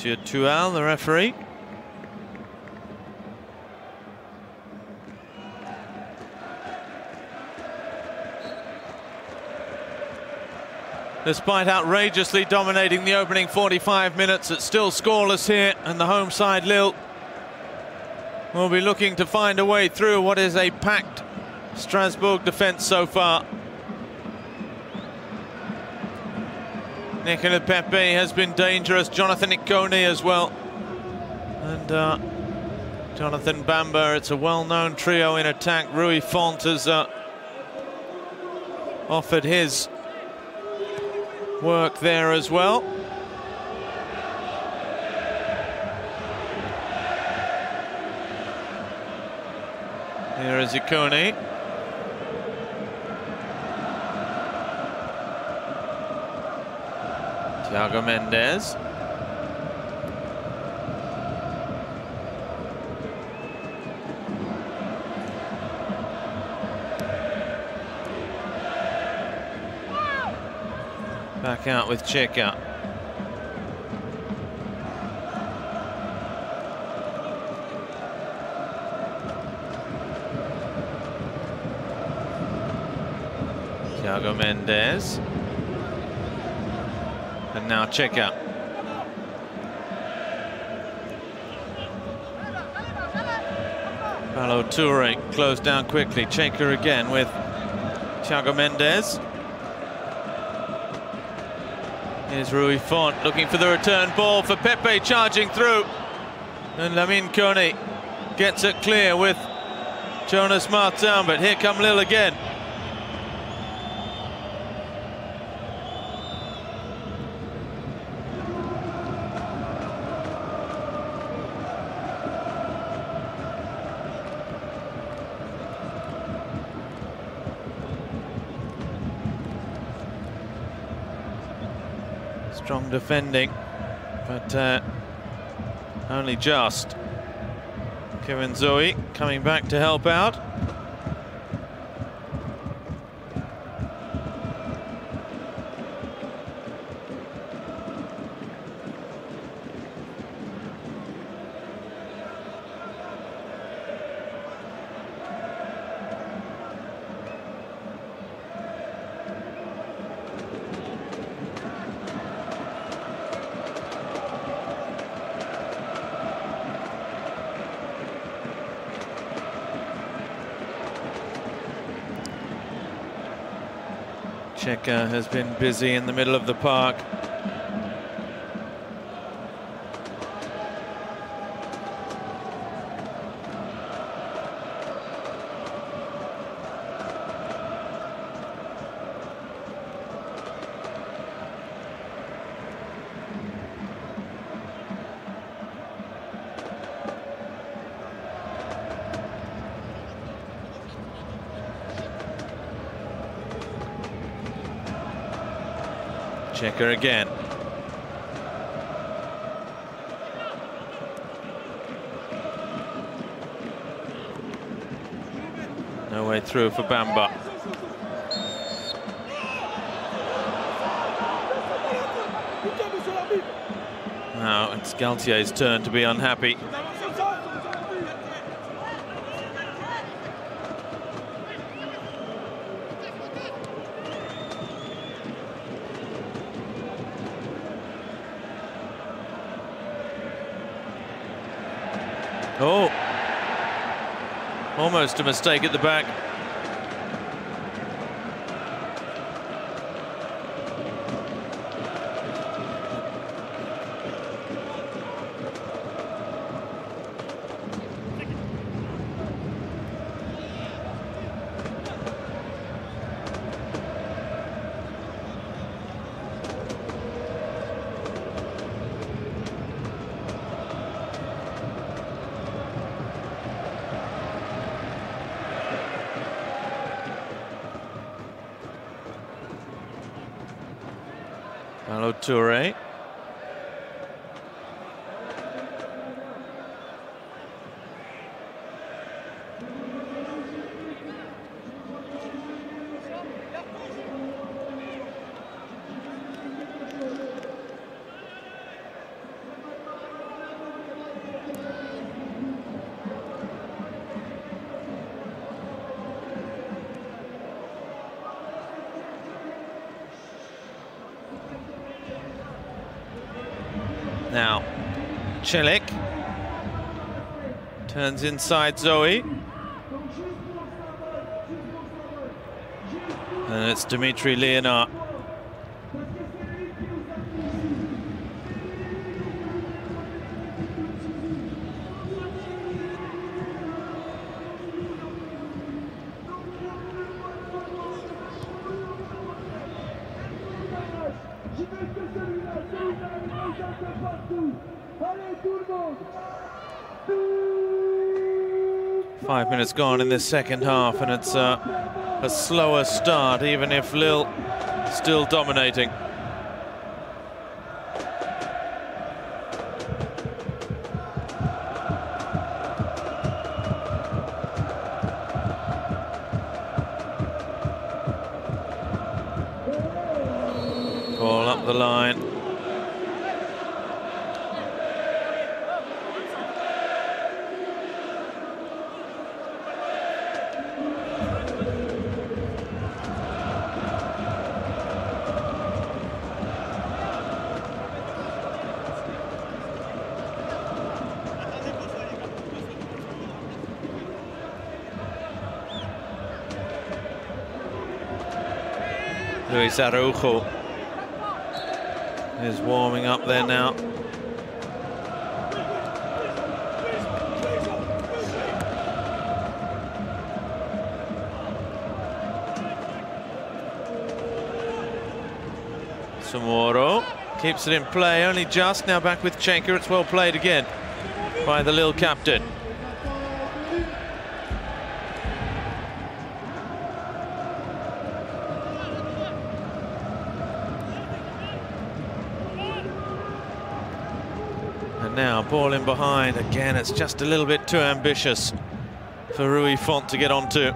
Monsieur Tual, the referee. Despite outrageously dominating the opening 45 minutes, it's still scoreless here, and the home side, Lille, will be looking to find a way through what is a packed Strasbourg defence so far. Nicolas Pepe has been dangerous, Jonathan Ikone as well, and Jonathan Bamba. It's a well-known trio in attack. Rui Font has offered his work there as well. Here is Ikone. Thiago Mendes. Back out with Cheka. Thiago Mendes. And now Cheka. Paulo Toure closed down quickly. Cheka again with Thiago Mendes. Here's Rui Font looking for the return ball for Pepe, charging through. And Lamine Kone gets it clear with Jonas Martin, but here come Lille again. Strong defending, but only just. Kevin Zoe coming back to help out. Cheka has been busy in the middle of the park. Cheka again. No way through for Bamba. Now it's Galtier's turn to be unhappy. Oh, almost a mistake at the back. Paulo Toure. Celik. Turns inside Zoe. And it's Dimitri Leonard. Five minutes gone in this second half, and it's a slower start, even if Lille still dominating. Ball up the line. Luis Araujo is warming up there now. Samoro keeps it in play, only just. Now back with Chenka. It's well played again by the Lille captain. And now ball in behind. Again, it's just a little bit too ambitious for Rui Font to get onto.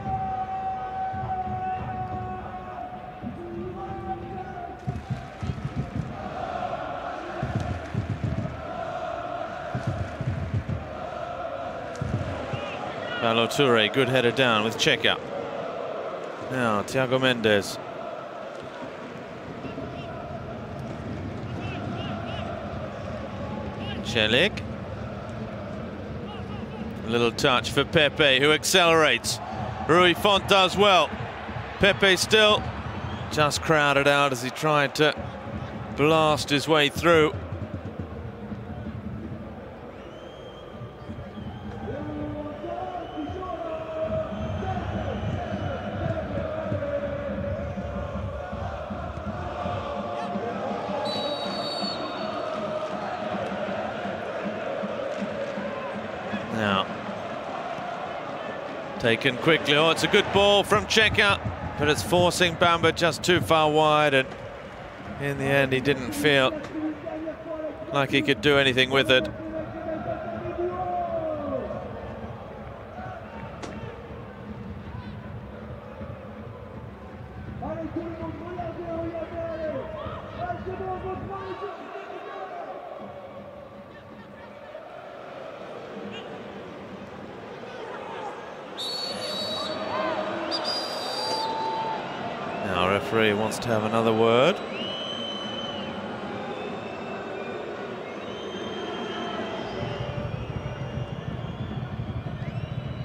Paulo Toure, good header down with Checa. Now Thiago Mendes. Celik. A little touch for Pepe, who accelerates. Rui Font does well. Pepe still just crowded out as he tried to blast his way through. Now, taken quickly. Oh, it's a good ball from Checa, but it's forcing Bamba just too far wide, and in the end he didn't feel like he could do anything with it. Now referee wants to have another word.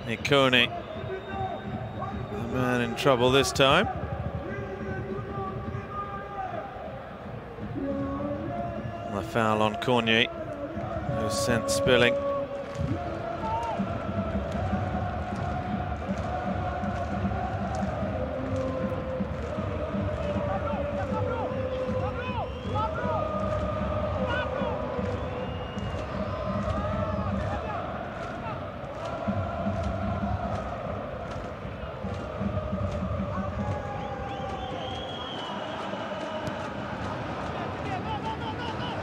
Ikone, the man in trouble this time. And the foul on Cornier, who's sent spilling.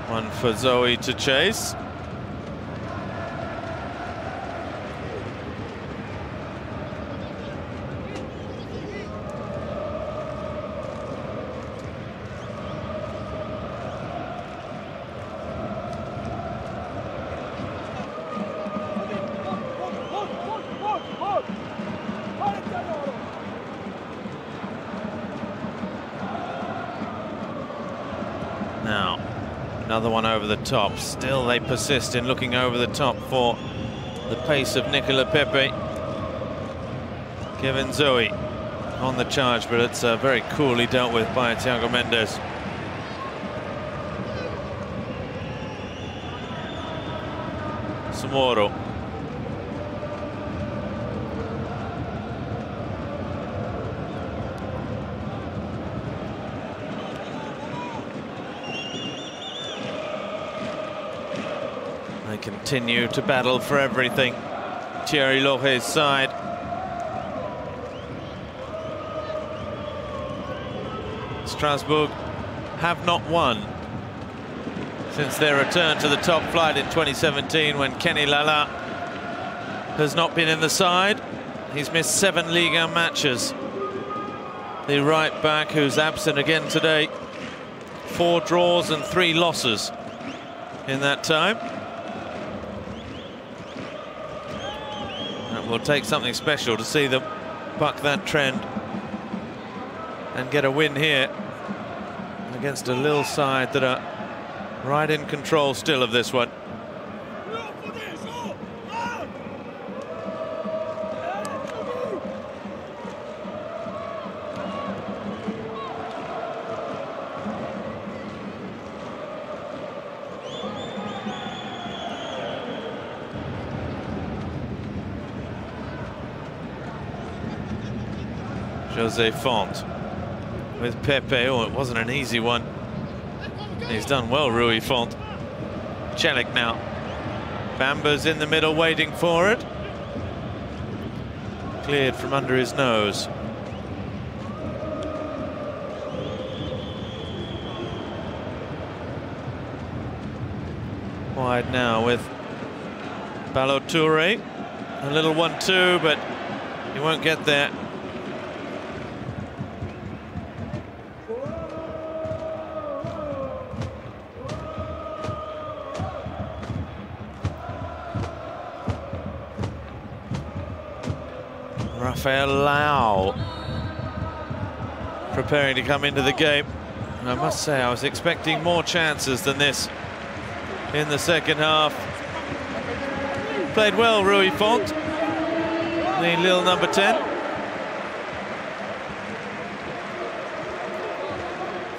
One for Zoe to chase. Another one over the top. Still they persist in looking over the top for the pace of Nicola Pepe. Kevin Zoe on the charge, but it's very coolly dealt with by Thiago Mendes. Samoro. They continue to battle for everything. Thierry Lore's side. Strasbourg have not won since their return to the top flight in 2017, when Kenny Lala has not been in the side. He's missed 7 Ligue 1 matches. The right back, who's absent again today. 4 draws and 3 losses in that time. It will take something special to see them buck that trend and get a win here against a Lille side that are right in control still of this one. José Font with Pepe. Oh, it wasn't an easy one. He's done well, Rui Font. Celik now. Bamba's in the middle waiting for it. Cleared from under his nose. Wide now with Ballo-Touré. A little 1-2, but he won't get there. Rafael Leao preparing to come into the game. And I must say, I was expecting more chances than this in the second half. Played well, Rui Font, the Lille number 10.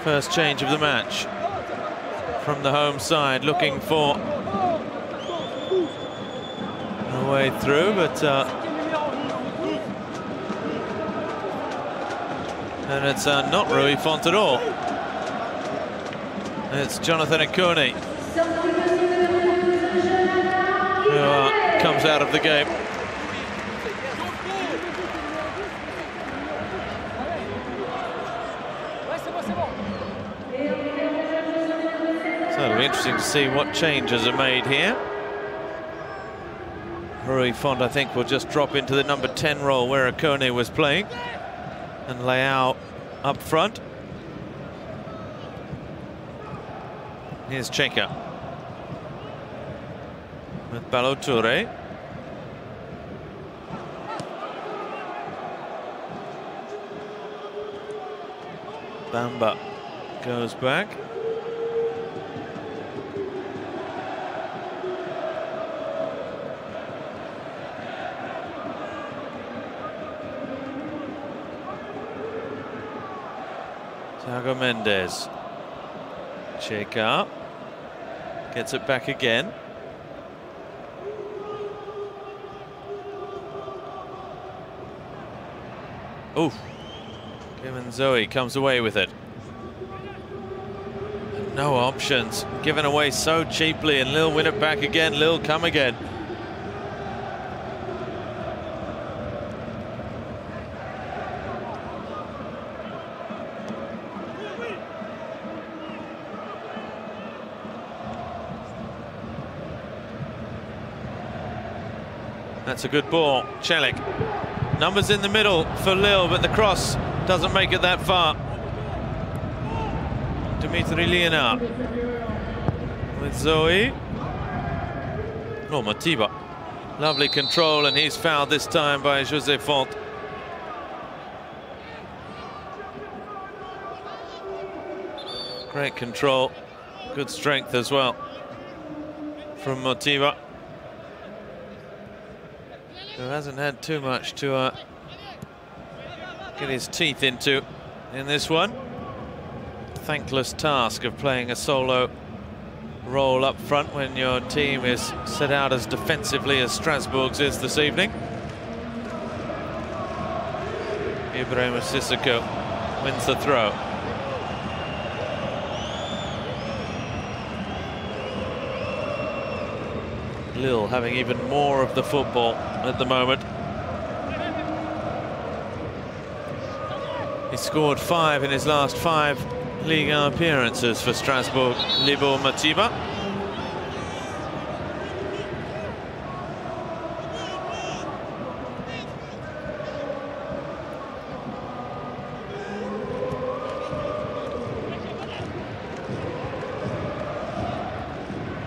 First change of the match from the home side, looking for a way through, but and it's not Rui Font at all. It's Jonathan Ikone who comes out of the game. So it'll be interesting to see what changes are made here. Rui Font, I think, will just drop into the number 10 role where Ikone was playing. And Leao up front. Here's Cheka with Ballo-Touré. Bamba goes back. Thiago Mendes. Cheka gets it back again. Ooh. Kevin Zoe comes away with it. No options. Given away so cheaply, and Lille win it back again. Lille come again. That's a good ball. Celik. Numbers in the middle for Lille, but the cross doesn't make it that far. Dimitri Liénard with Zoe. Oh, Matiba. Lovely control, and he's fouled this time by José Font. Great control. Good strength as well from Motiva, who hasn't had too much to get his teeth into in this one. Thankless task of playing a solo role up front when your team is set out as defensively as Strasbourg's is this evening. Ibrahim Sissoko wins the throw. Lille having even more of the football at the moment. He scored 5 in his last 5 Ligue 1 appearances for Strasbourg, Libo Motiva.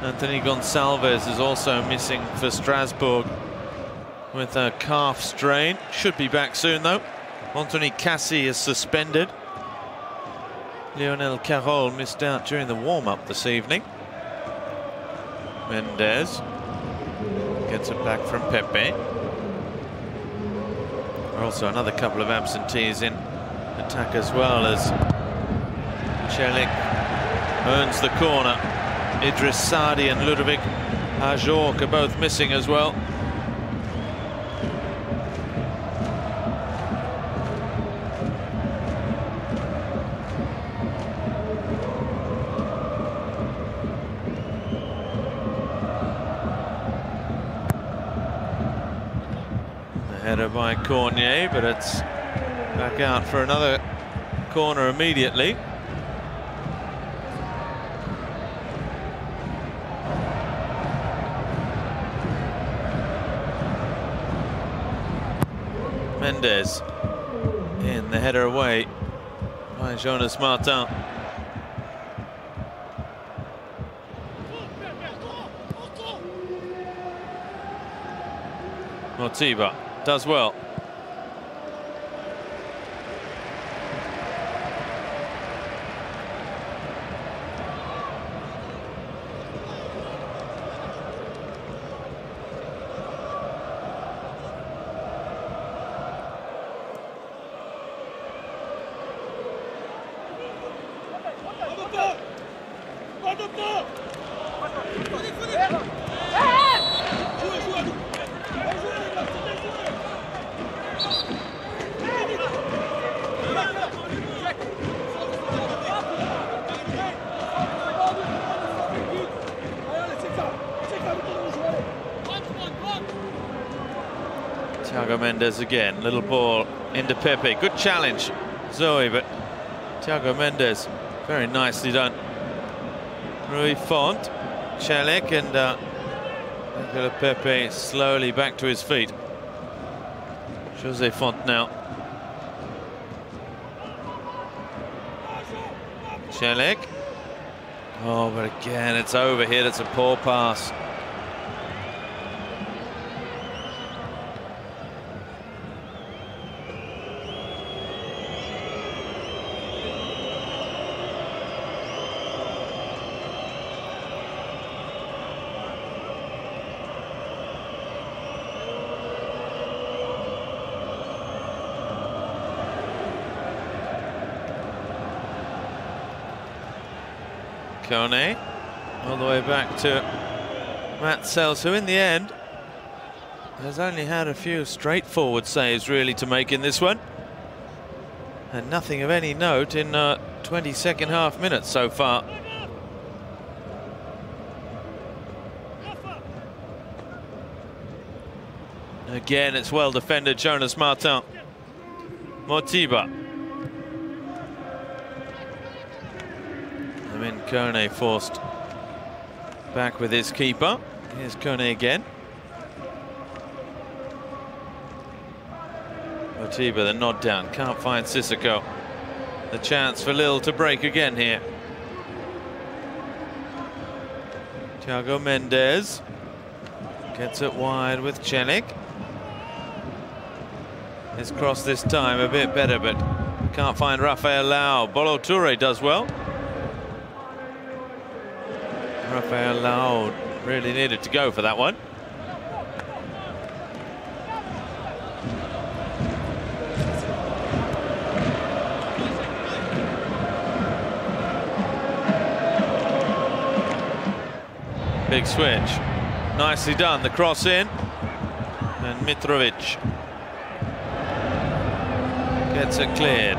Anthony Gonçalves is also missing for Strasbourg with a calf strain. Should be back soon though. Anthony Cassi is suspended. Lionel Carroll missed out during the warm-up this evening. Mendes gets it back from Pepe. Also another couple of absentees in attack as well, as Celik earns the corner. Idris Sadi and Ludovic Ajorc are both missing as well. The header by Cornier, but it's back out for another corner immediately. Mendes in the header away by Jonas Martin. Motiva does well. Thiago Mendes again, little ball into Pepe. Good challenge, Zoe, but Thiago Mendes, very nicely done. Rui Font, Celik, and Nicola Pepe slowly back to his feet. Jose Font now. Celik. Oh, but again, it's over here. It's a poor pass. Kone, all the way back to Matt Sells, who in the end has only had a few straightforward saves really to make in this one, and nothing of any note in 22nd half minutes so far. Again, it's well defended, Jonas Martin. Motiva. Kone forced back with his keeper. Here's Kone again. Motiva, the nod down, can't find Sissoko. The chance for Lille to break again here. Thiago Mendes gets it wide with Celik. His cross this time a bit better, but can't find Rafael Lau. Bolo Toure does well. Rafael Laud really needed to go for that one. Big switch. Nicely done. The cross in. And Mitrovic gets it cleared.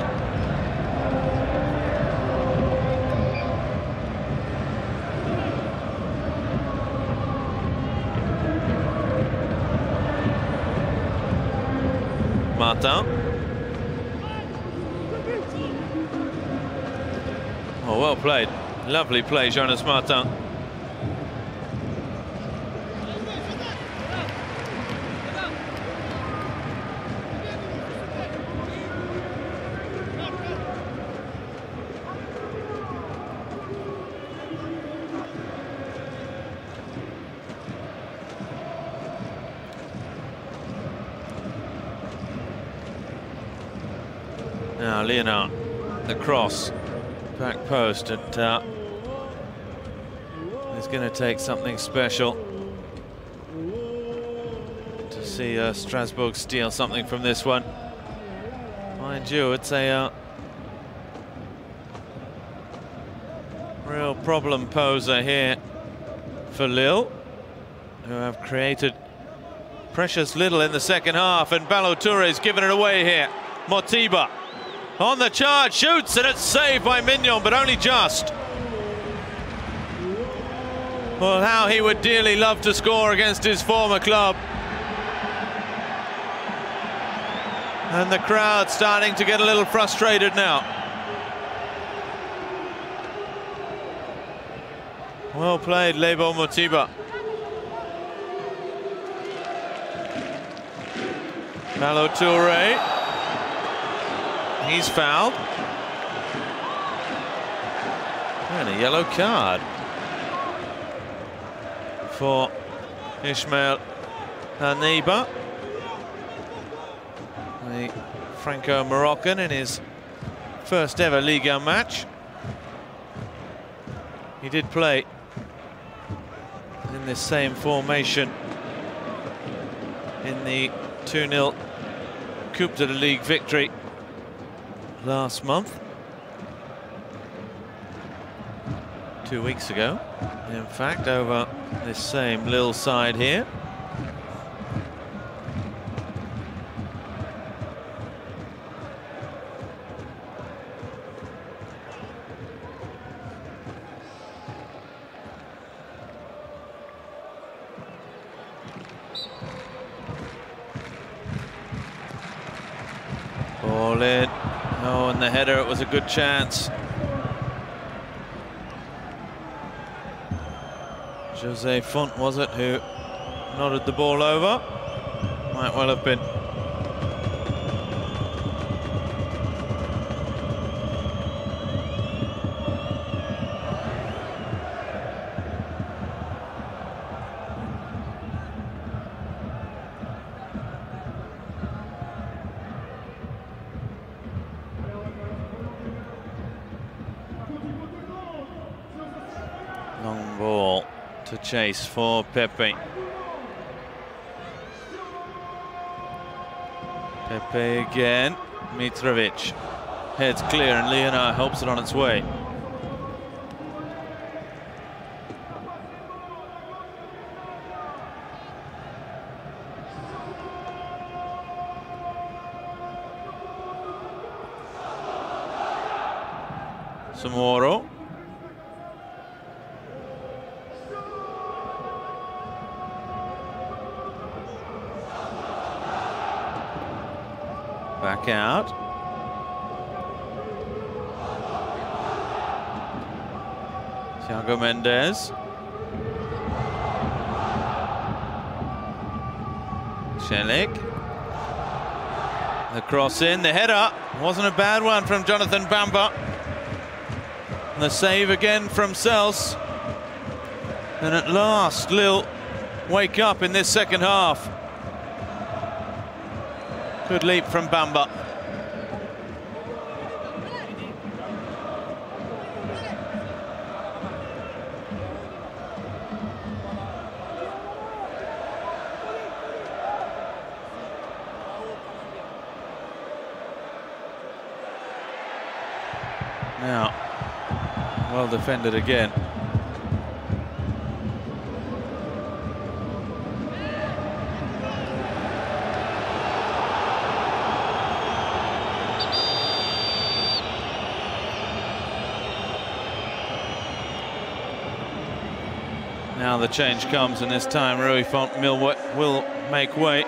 Martin. Oh, well played. Lovely play, Jonas Martin. Now Leonard, the cross, back post, and it's going to take something special to see Strasbourg steal something from this one. Mind you, it's a real problem poser here for Lille, who have created precious little in the second half, and Ballo-Touré's given it away here. Motiba on the charge, shoots, and it's saved by Mignon, but only just. Well, how he would dearly love to score against his former club. And the crowd starting to get a little frustrated now. Well played, Lebo Motiba. Ballo-Touré. He's fouled. And a yellow card for Ismail Haniba, the Franco-Moroccan, in his first ever Liga match. He did play in this same formation in the 2-0 Coupe de la Ligue victory last month, 2 weeks ago, in fact, over this same Lille side here. Ball in. Oh, and the header, it was a good chance. Jose Font, was it, who nodded the ball over? Might well have been. Long ball to chase for Pepe. Pepe again. Mitrovic heads clear, and Leonard helps it on its way. Samoro. Back out. Thiago Mendes. Shelik. The cross in, the header. Wasn't a bad one from Jonathan Bamba. And the save again from Sels. And at last, Lille wake up in this second half. Good leap from Bamba. Now, well defended again. Now the change comes, and this time Rui Fontenmille will make way.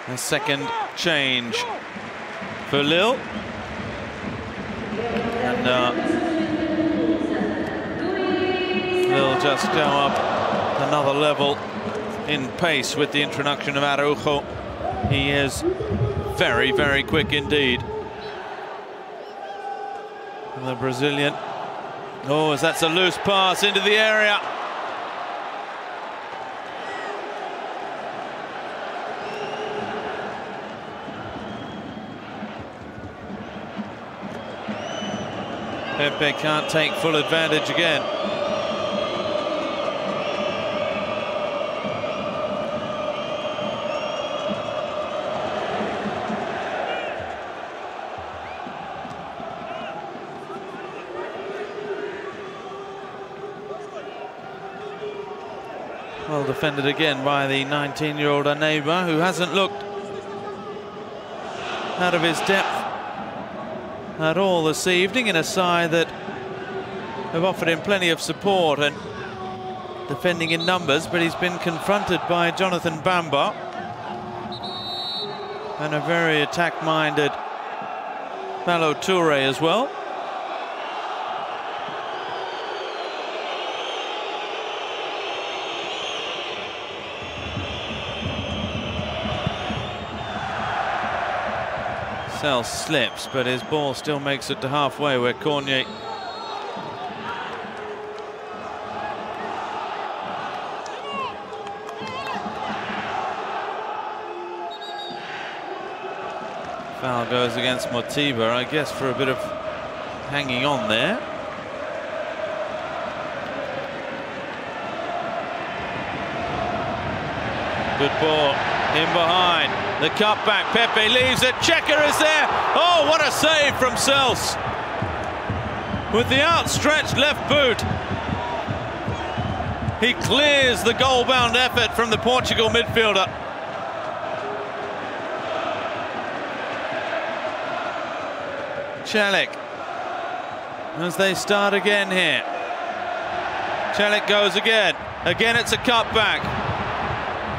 A second change for Lille. And Lille just go up another level in pace with the introduction of Araujo. He is very, very quick indeed. The Brazilian. Oh, as that's a loose pass into the area. Pepe can't take full advantage again. Well defended again by the 19-year-old Aneba, who hasn't looked out of his depth at all this evening, in a side that have offered him plenty of support and defending in numbers, but he's been confronted by Jonathan Bamba and a very attack-minded Ballo Touré as well. Sel slips, but his ball still makes it to halfway, where Cornier foul goes against Motiba, I guess for a bit of hanging on there. Good ball in behind. The cutback, Pepe leaves it, Checker is there. Oh, what a save from Sels. With the outstretched left boot. He clears the goal-bound effort from the Portugal midfielder. Celik, as they start again here. Celik goes again. Again it's a cutback.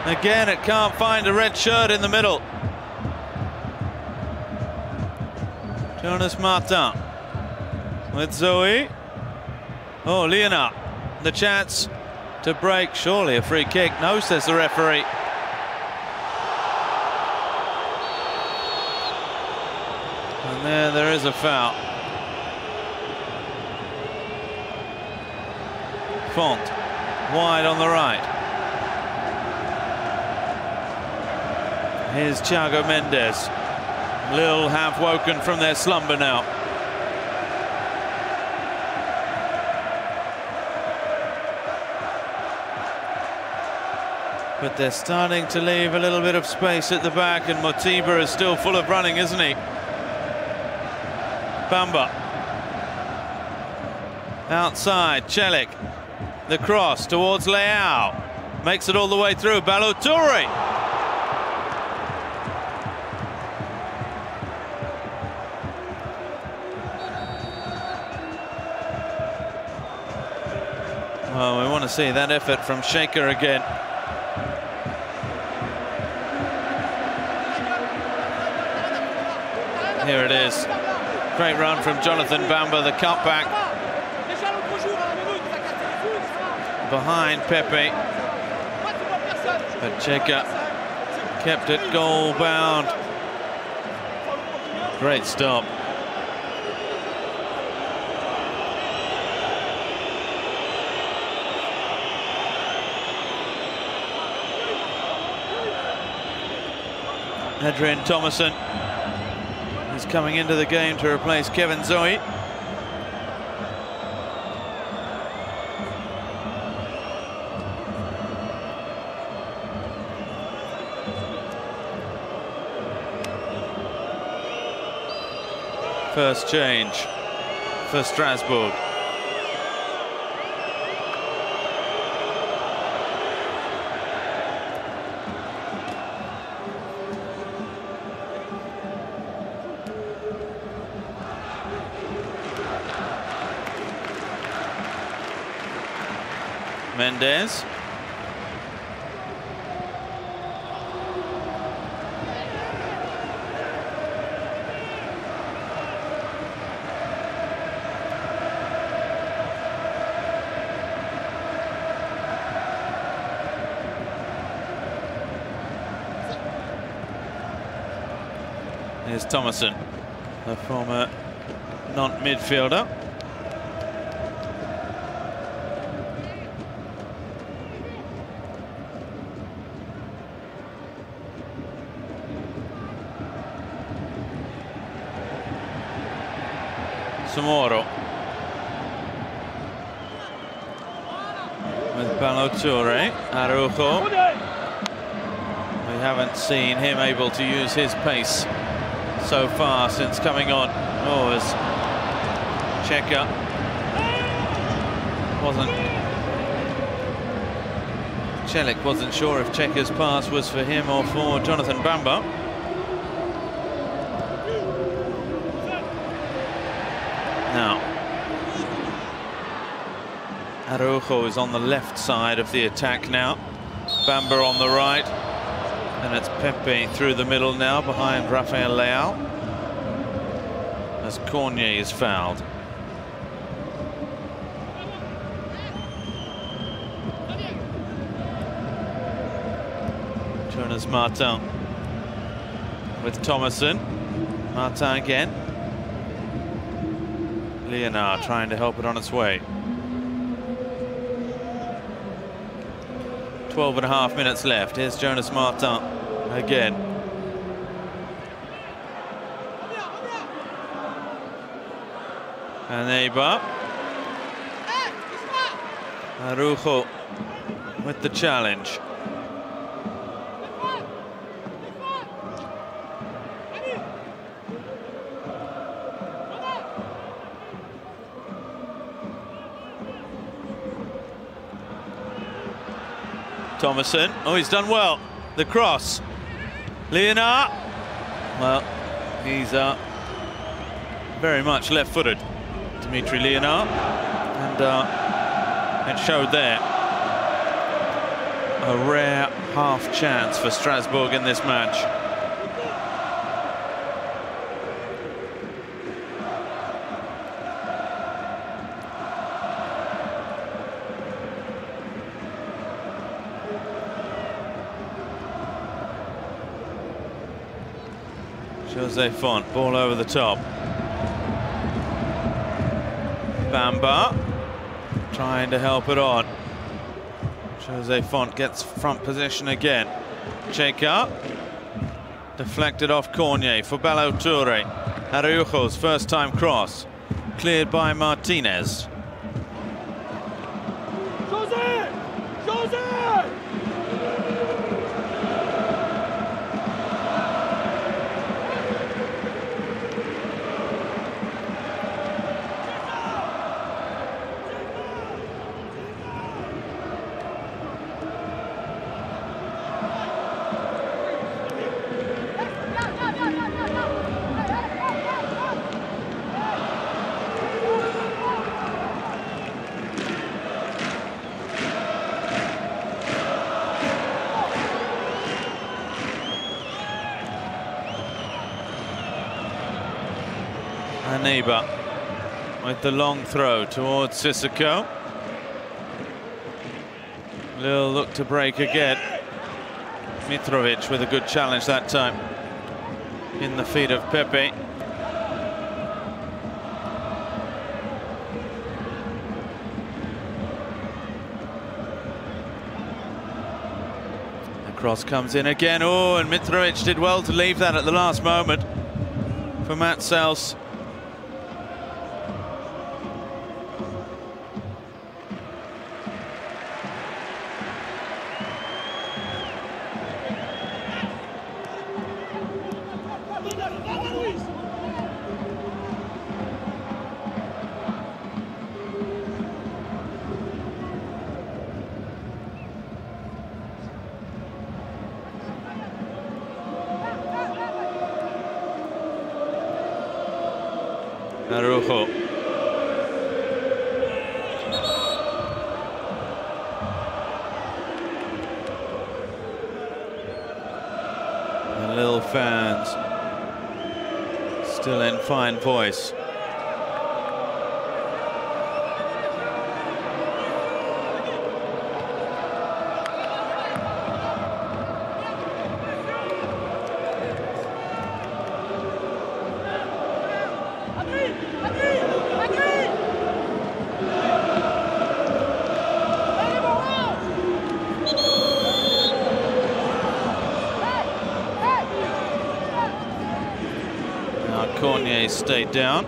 Again, it can't find a red shirt in the middle. Jonas Martin with Zoe. Oh, Leonard, the chance to break. Surely a free kick. No, says the referee. And there is a foul. Font, wide on the right. Here's Thiago Mendes. Lille have woken from their slumber now. But they're starting to leave a little bit of space at the back, and Motiba is still full of running, isn't he? Bamba. Outside, Celik. The cross towards Leao. Makes it all the way through. Ballo Touré. Well, we want to see that effort from Shaker again. Here it is. Great run from Jonathan Bamba, the cutback. Behind Pepe. But Shaker kept it goal bound. Great stop. Adrian Thomason is coming into the game to replace Kevin Zoe. First change for Strasbourg. Mendes. Here's Thomason, the former non-midfielder. Samoro with Balotore. Araujo. We haven't seen him able to use his pace so far since coming on. Oh, as Checker Celik wasn't sure if Checker's pass was for him or for Jonathan Bamba. Now, Araujo is on the left side of the attack now. Bamba on the right. And it's Pepe through the middle now, behind Rafael Leao, as Cornier is fouled. Jonas Martin with Thomason. Martin again. Leonard trying to help it on its way. 12.5 minutes left. Here's Jonas Martin again. And Eibar. Araujo with the challenge. Thomason, oh, he's done well. The cross. Leonard. Well, he's very much left-footed, Dimitri Leonard. And it showed there. A rare half chance for Strasbourg in this match. Jose Font, ball over the top. Bamba trying to help it on. Jose Font gets front position again. Cheika deflected off Cornier for Balotore. Araujo's first time cross, cleared by Martinez. Jose! Jose! Eibar with the long throw towards Sissoko. Lille look to break again. Mitrovic with a good challenge that time in the feet of Pepe. The cross comes in again. Oh, and Mitrovic did well to leave that at the last moment for Matt Sels. Araujo. The Lille fans still in fine voice. Stayed down.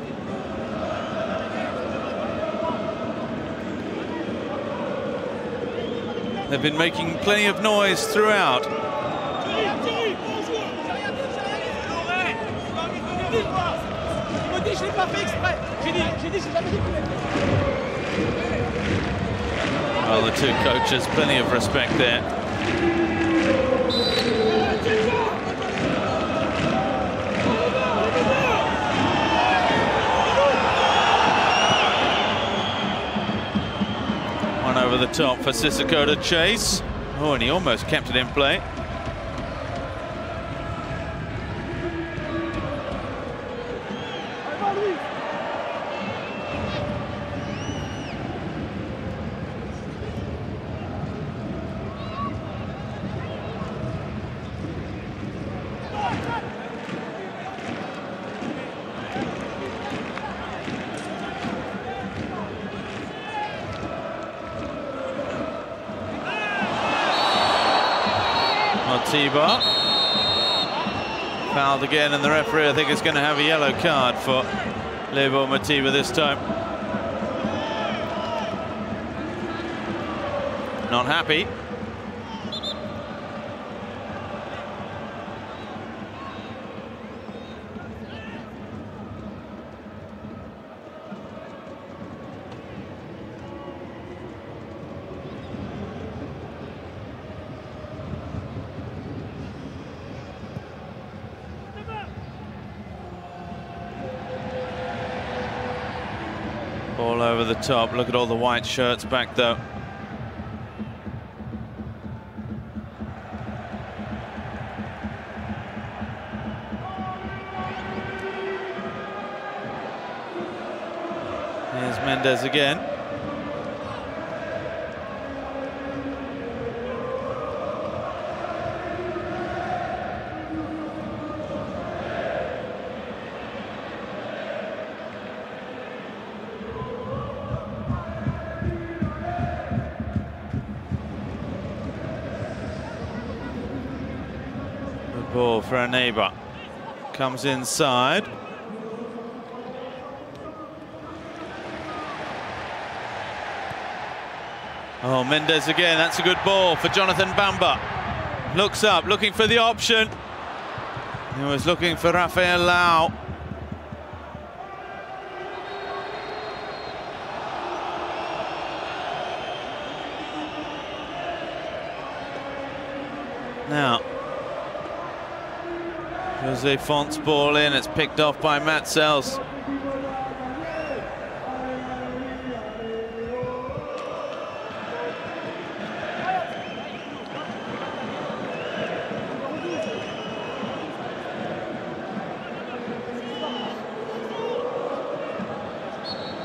They've been making plenty of noise throughout. Well, the two coaches, plenty of respect there. Over the top for Sissoko to chase. Oh, and he almost kept it in play. Matiba fouled again, and the referee, I think, is going to have a yellow card for Lebo Matiba this time. Not happy. Ball over the top. Look at all the white shirts back though. Here's Mendes again. Ball for a neighbour. Comes inside. Oh, Mendes again. That's a good ball for Jonathan Bamba. Looks up, looking for the option. He was looking for Rafael Lau. Now, Jose Font's ball in, it's picked off by Matt Sells.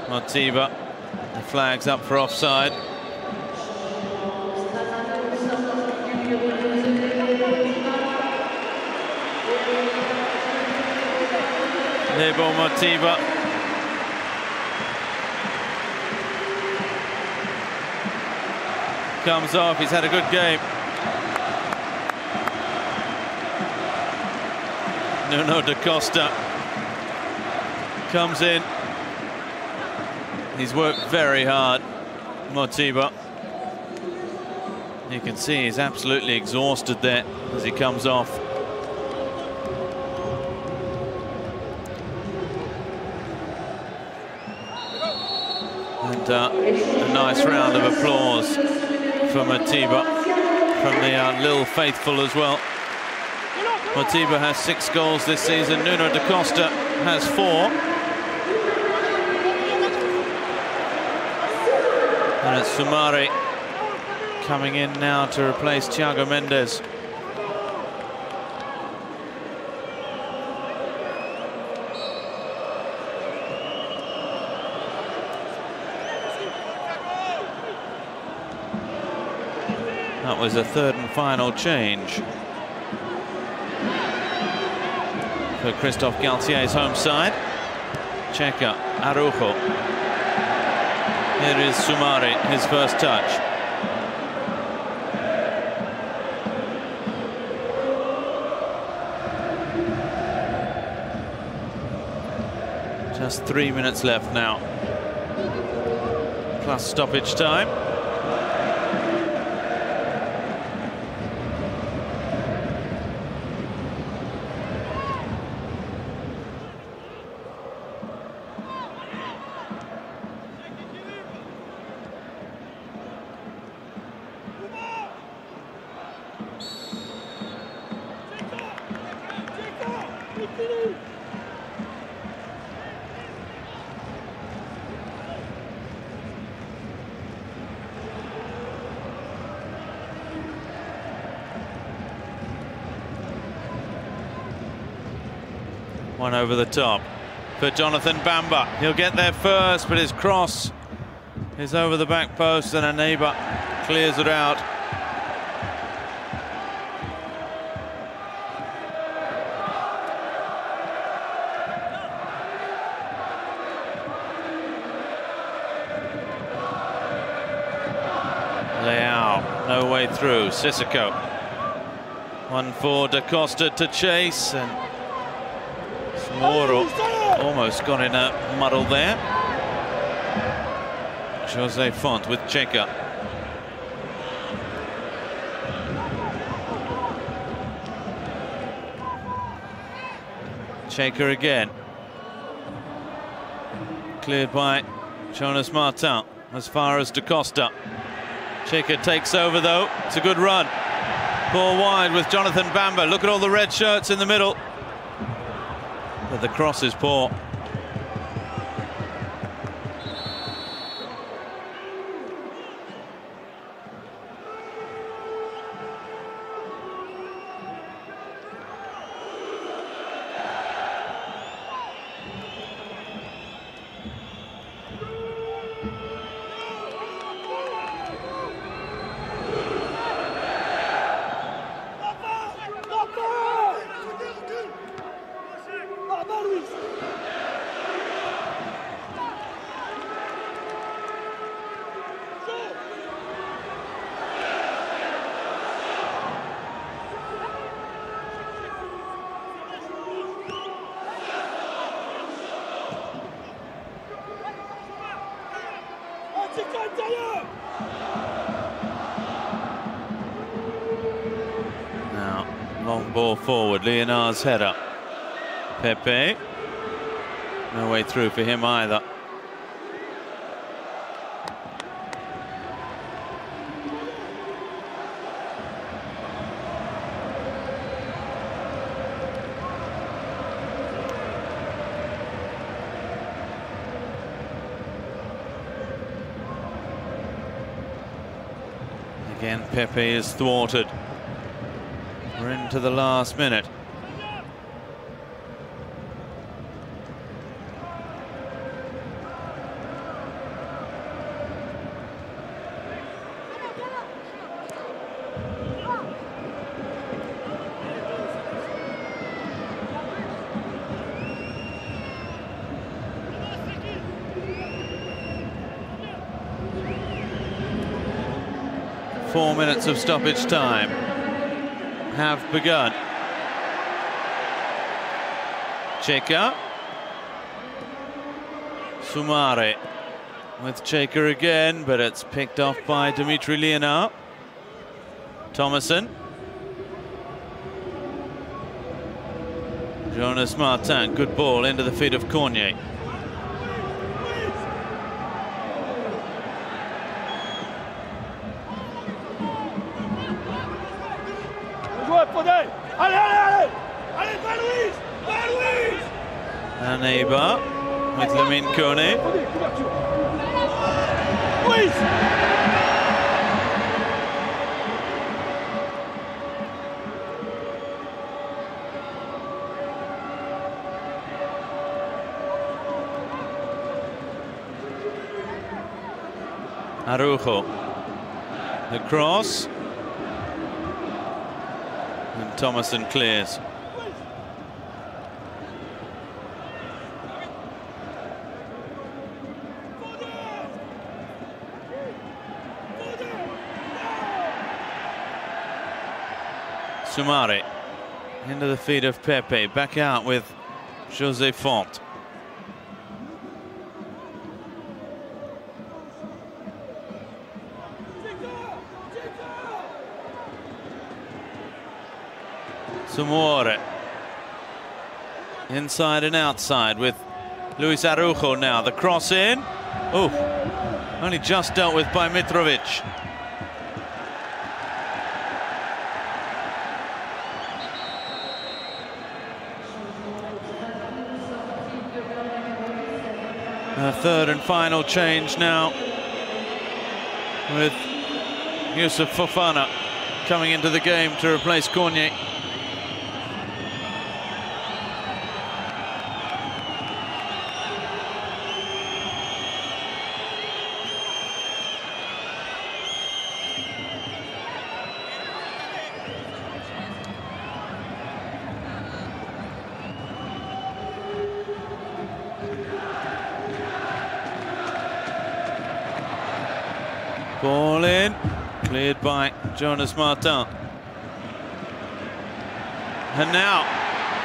Matiba, the flag's up for offside. Lebo Matiba. Comes off, he's had a good game. Nuno da Costa comes in. He's worked very hard, Matiba. You can see he's absolutely exhausted there as he comes off. And a nice round of applause for Matiba from the Lille faithful as well. Matiba has 6 goals this season. Nuno da Costa has 4. And it's Soumare coming in now to replace Thiago Mendes. That was a third and final change for Christophe Galtier's home side. Checa, Araujo. Here is Soumare, his first touch. Just 3 minutes left now, plus stoppage time. One over the top for Jonathan Bamba. He'll get there first, but his cross is over the back post and a neighbour clears it out. Leao, no way through. Sissoko. One for Da Costa to chase, and Moro almost got in a muddle there. Jose Font with Checa. Checa again. Cleared by Jonas Martin as far as Da Costa. Checa takes over though. It's a good run. Ball wide with Jonathan Bamba. Look at all the red shirts in the middle. But the cross is poor. Now, long ball forward, Leonard's header. Pepe, no way through for him either. Again, Pepe is thwarted. We're into the last minute. Four minutes of stoppage time have begun. Checa. Soumare with Checa again, but it's picked off by Dimitri Leonard. Thomason. Jonas Martin, good ball into the feet of Cornier. Neighbour with Lamine Kone. Araujo. The cross. And Thomason clears. Sumare into the feet of Pepe, back out with José Font. Sumore inside and outside with Luis Araujo now. The cross in. Oh, only just dealt with by Mitrovic. A third and final change now with Youssouf Fofana coming into the game to replace Cornier. Ball in, cleared by Jonas Martin. And now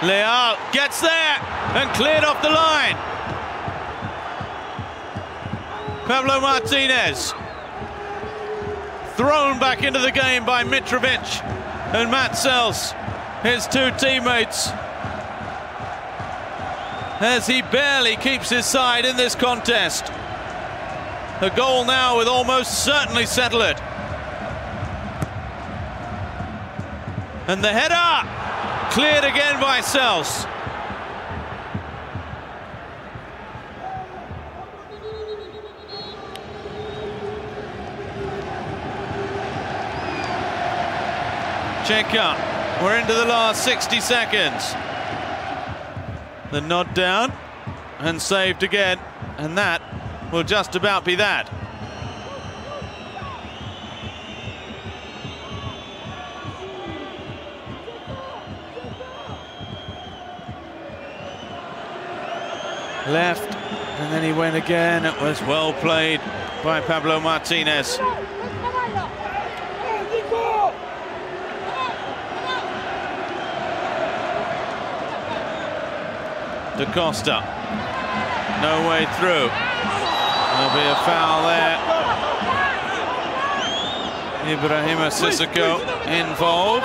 Leal gets there and cleared off the line. Pablo Martinez thrown back into the game by Mitrovic and Matt Sels, his two teammates, as he barely keeps his side in this contest. A goal now would almost certainly settle it. And the header cleared again by Sels. Chenka, we're into the last 60 seconds. The nod down and saved again, and that will just about be that. Left, and then he went again. It was well played by Pablo Martinez. Da Costa, no way through. There'll be a foul there. Ibrahima Sissoko involved.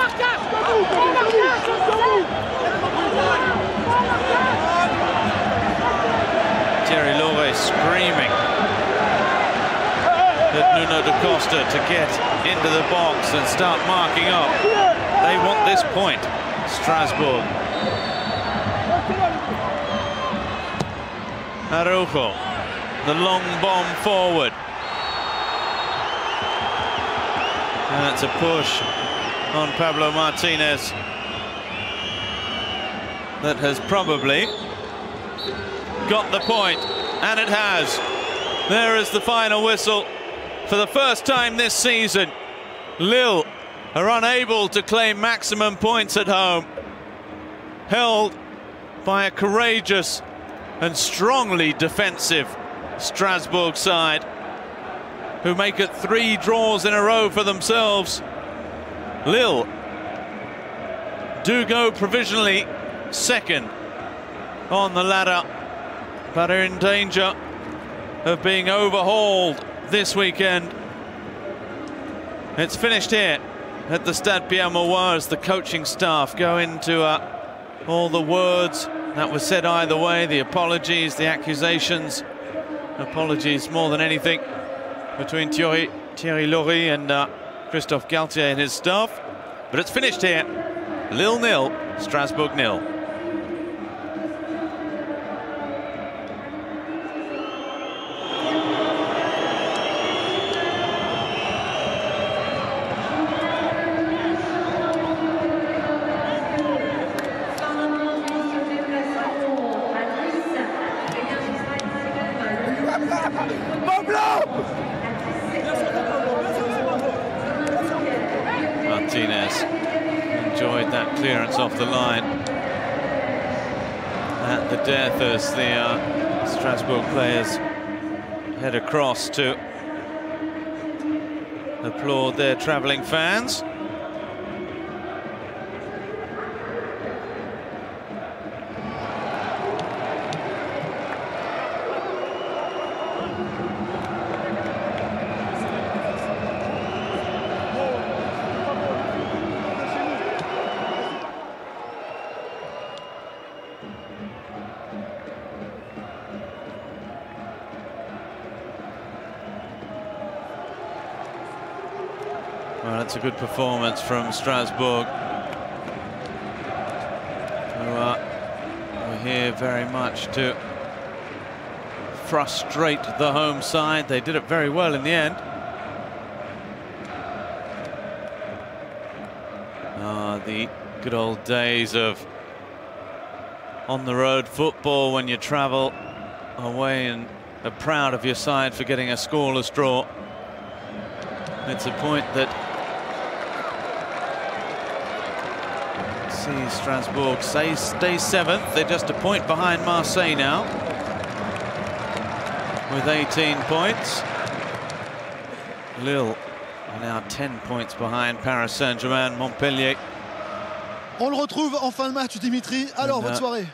Thierry Loret screaming at Nuno da Costa to get into the box and start marking up. They want this point, Strasbourg. Araujo, the long bomb forward. And it's a push on Pablo Martinez that has probably got the point, and it has. There is the final whistle. For the first time this season, Lille are unable to claim maximum points at home, held by a courageous and strongly defensive Strasbourg side, who make it 3 draws in a row for themselves. Lille do go provisionally second on the ladder, but are in danger of being overhauled this weekend. It's finished here at the Stade Pierre-Mauroy as the coaching staff go into all the words that was said either way, the apologies, the accusations. Apologies more than anything between Thierry Loret and Christophe Galtier and his staff. But it's finished here. Lille 0, Strasbourg 0. Martinez enjoyed that clearance off the line at the death as the Strasbourg players head across to applaud their travelling fans. Well, that's a good performance from Strasbourg, who are here very much to frustrate the home side. They did it very well in the end. The good old days of on-the-road football when you travel away and are proud of your side for getting a scoreless draw. It's a point that sees Strasbourg stay seventh. They're just a point behind Marseille now, with 18 points. Lille are now 10 points behind Paris Saint-Germain, Montpellier. On le retrouve en fin de match, Dimitri. Alors, votre soirée?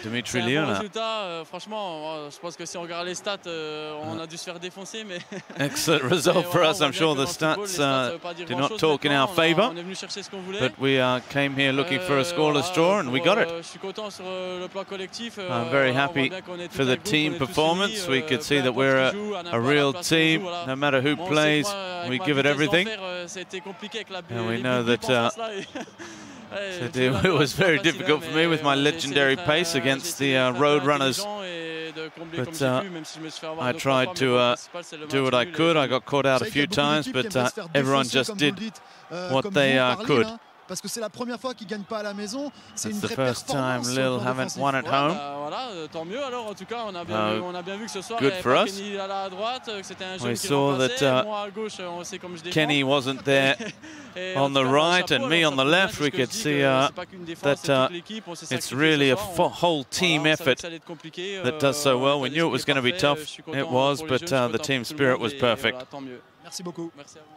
Dimitri C'est un bon Lyon. résultat, franchement, je pense que si on regarde les stats, on a dû se faire défoncer, mais Excellent result for us. I'm sure the stats do not talk in our favour, on est venu chercher ce qu'on voulait. but we came here looking for a scoreless draw and we got it. Je suis content sur le plan collectif. I'm very happy for the team performance. We could see that we're a real team. No matter who plays, we give it everything. And we know that it was very difficult for me with my legendary pace against the road runners. But I tried to do what I could. I got caught out a few times, but everyone just did what they could. Parce que c'est la première fois qu'ils gagnent pas à la maison. C'est une That's the vraie first time performance. Lille haven't won at home. Voilà, tant mieux alors. En tout cas, on a bien vu que ce soir, good for us. Kenny à la droite, que c'était un jeune We qui saw remplaçait. that Moi à gauche, on sait comme je défends. Kenny wasn't there on the right and me on the left. We could see that it's really a whole team effort that does so well. We knew it was going to be tough. It was, but the team spirit was perfect. Merci beaucoup. Merci à vous.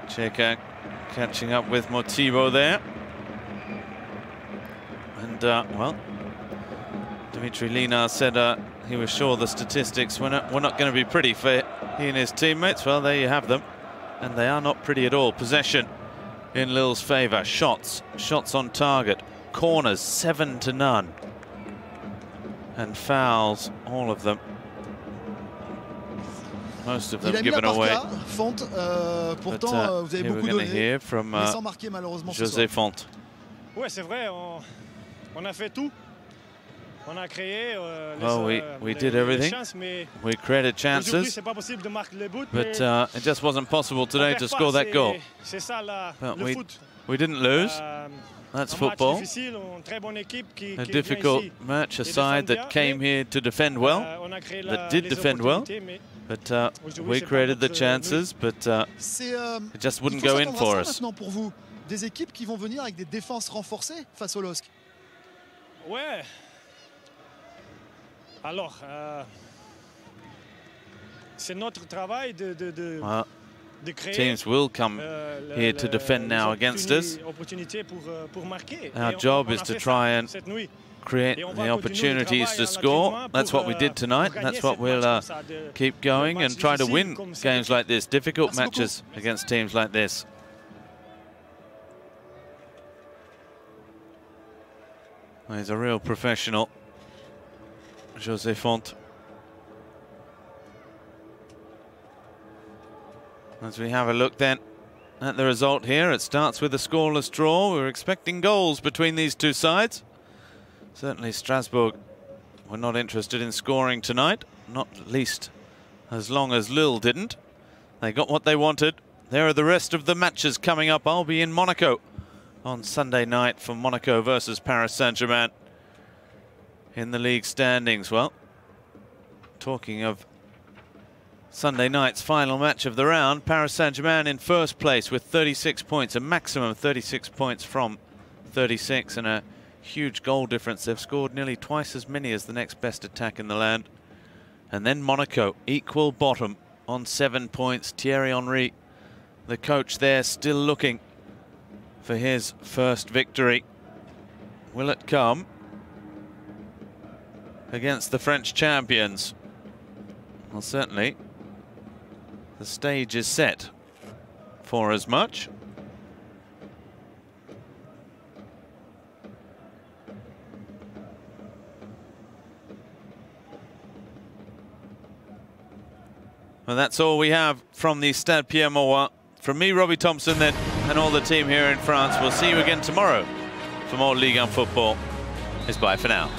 Cheka catching up with Motivo there. And, well, Dimitri Lina said he was sure the statistics were not going to be pretty for he and his teammates. Well, there you have them. And they are not pretty at all. Possession in Lille's favour. Shots on target. Corners, 7 to none. And fouls, all of them. Most of them given away. Font, pourtant, vous avez beaucoup donné, hear from mais sans marquer malheureusement ce José soir. Font. Ouais, c'est vrai, on a fait tout. On a créé Well, we did everything. chances, mais We created aujourd'hui, chances, c'est pas possible de marquer le but. but mais it just wasn't possible today on to perd score pas, that goal. C'est ça But le foot. we didn't lose. That's Un match football. difficile, une très bonne équipe qui A vient difficult ici match, a et side défend bien, that came mais, here to defend well, on a créé that did les defend well. opportunités, mais but aujourd'hui, we c'est pas created the notre chances, but C'est, it just il wouldn't faut go in s'attendre à for ça us. maintenant pour vous. Des équipes qui vont venir avec des défenses renforcées face au Losc. Ouais. Alors, c'est notre travail de créer. Teams will come here to defend now against us. Opportunités pour marquer. Our Et job on is a to fait try ça and cette nuit. create the opportunities to score. That's what we did tonight, and that's what we'll keep going and try to win games like this, difficult matches against teams like this. He's a real professional, José Font. As we have a look then at the result here, it starts with a scoreless draw. We were expecting goals between these two sides. Certainly Strasbourg were not interested in scoring tonight, not least as long as Lille didn't. They got what they wanted. There are the rest of the matches coming up. I'll be in Monaco on Sunday night for Monaco versus Paris Saint-Germain in the league standings. Well, talking of Sunday night's final match of the round. Paris Saint-Germain in first place with 36 points, a maximum of 36 points from 36, and a huge goal difference. They've scored nearly twice as many as the next best attack in the land. And then Monaco, equal bottom on 7 points. Thierry Henry, the coach there, still looking for his first victory. Will it come against the French champions? Well, certainly the stage is set for as much. Well, that's all we have from the Stade Pierre-Mauroy. From me, Robbie Thompson, then, and all the team here in France. We'll see you again tomorrow for more Ligue 1 football. It's bye for now.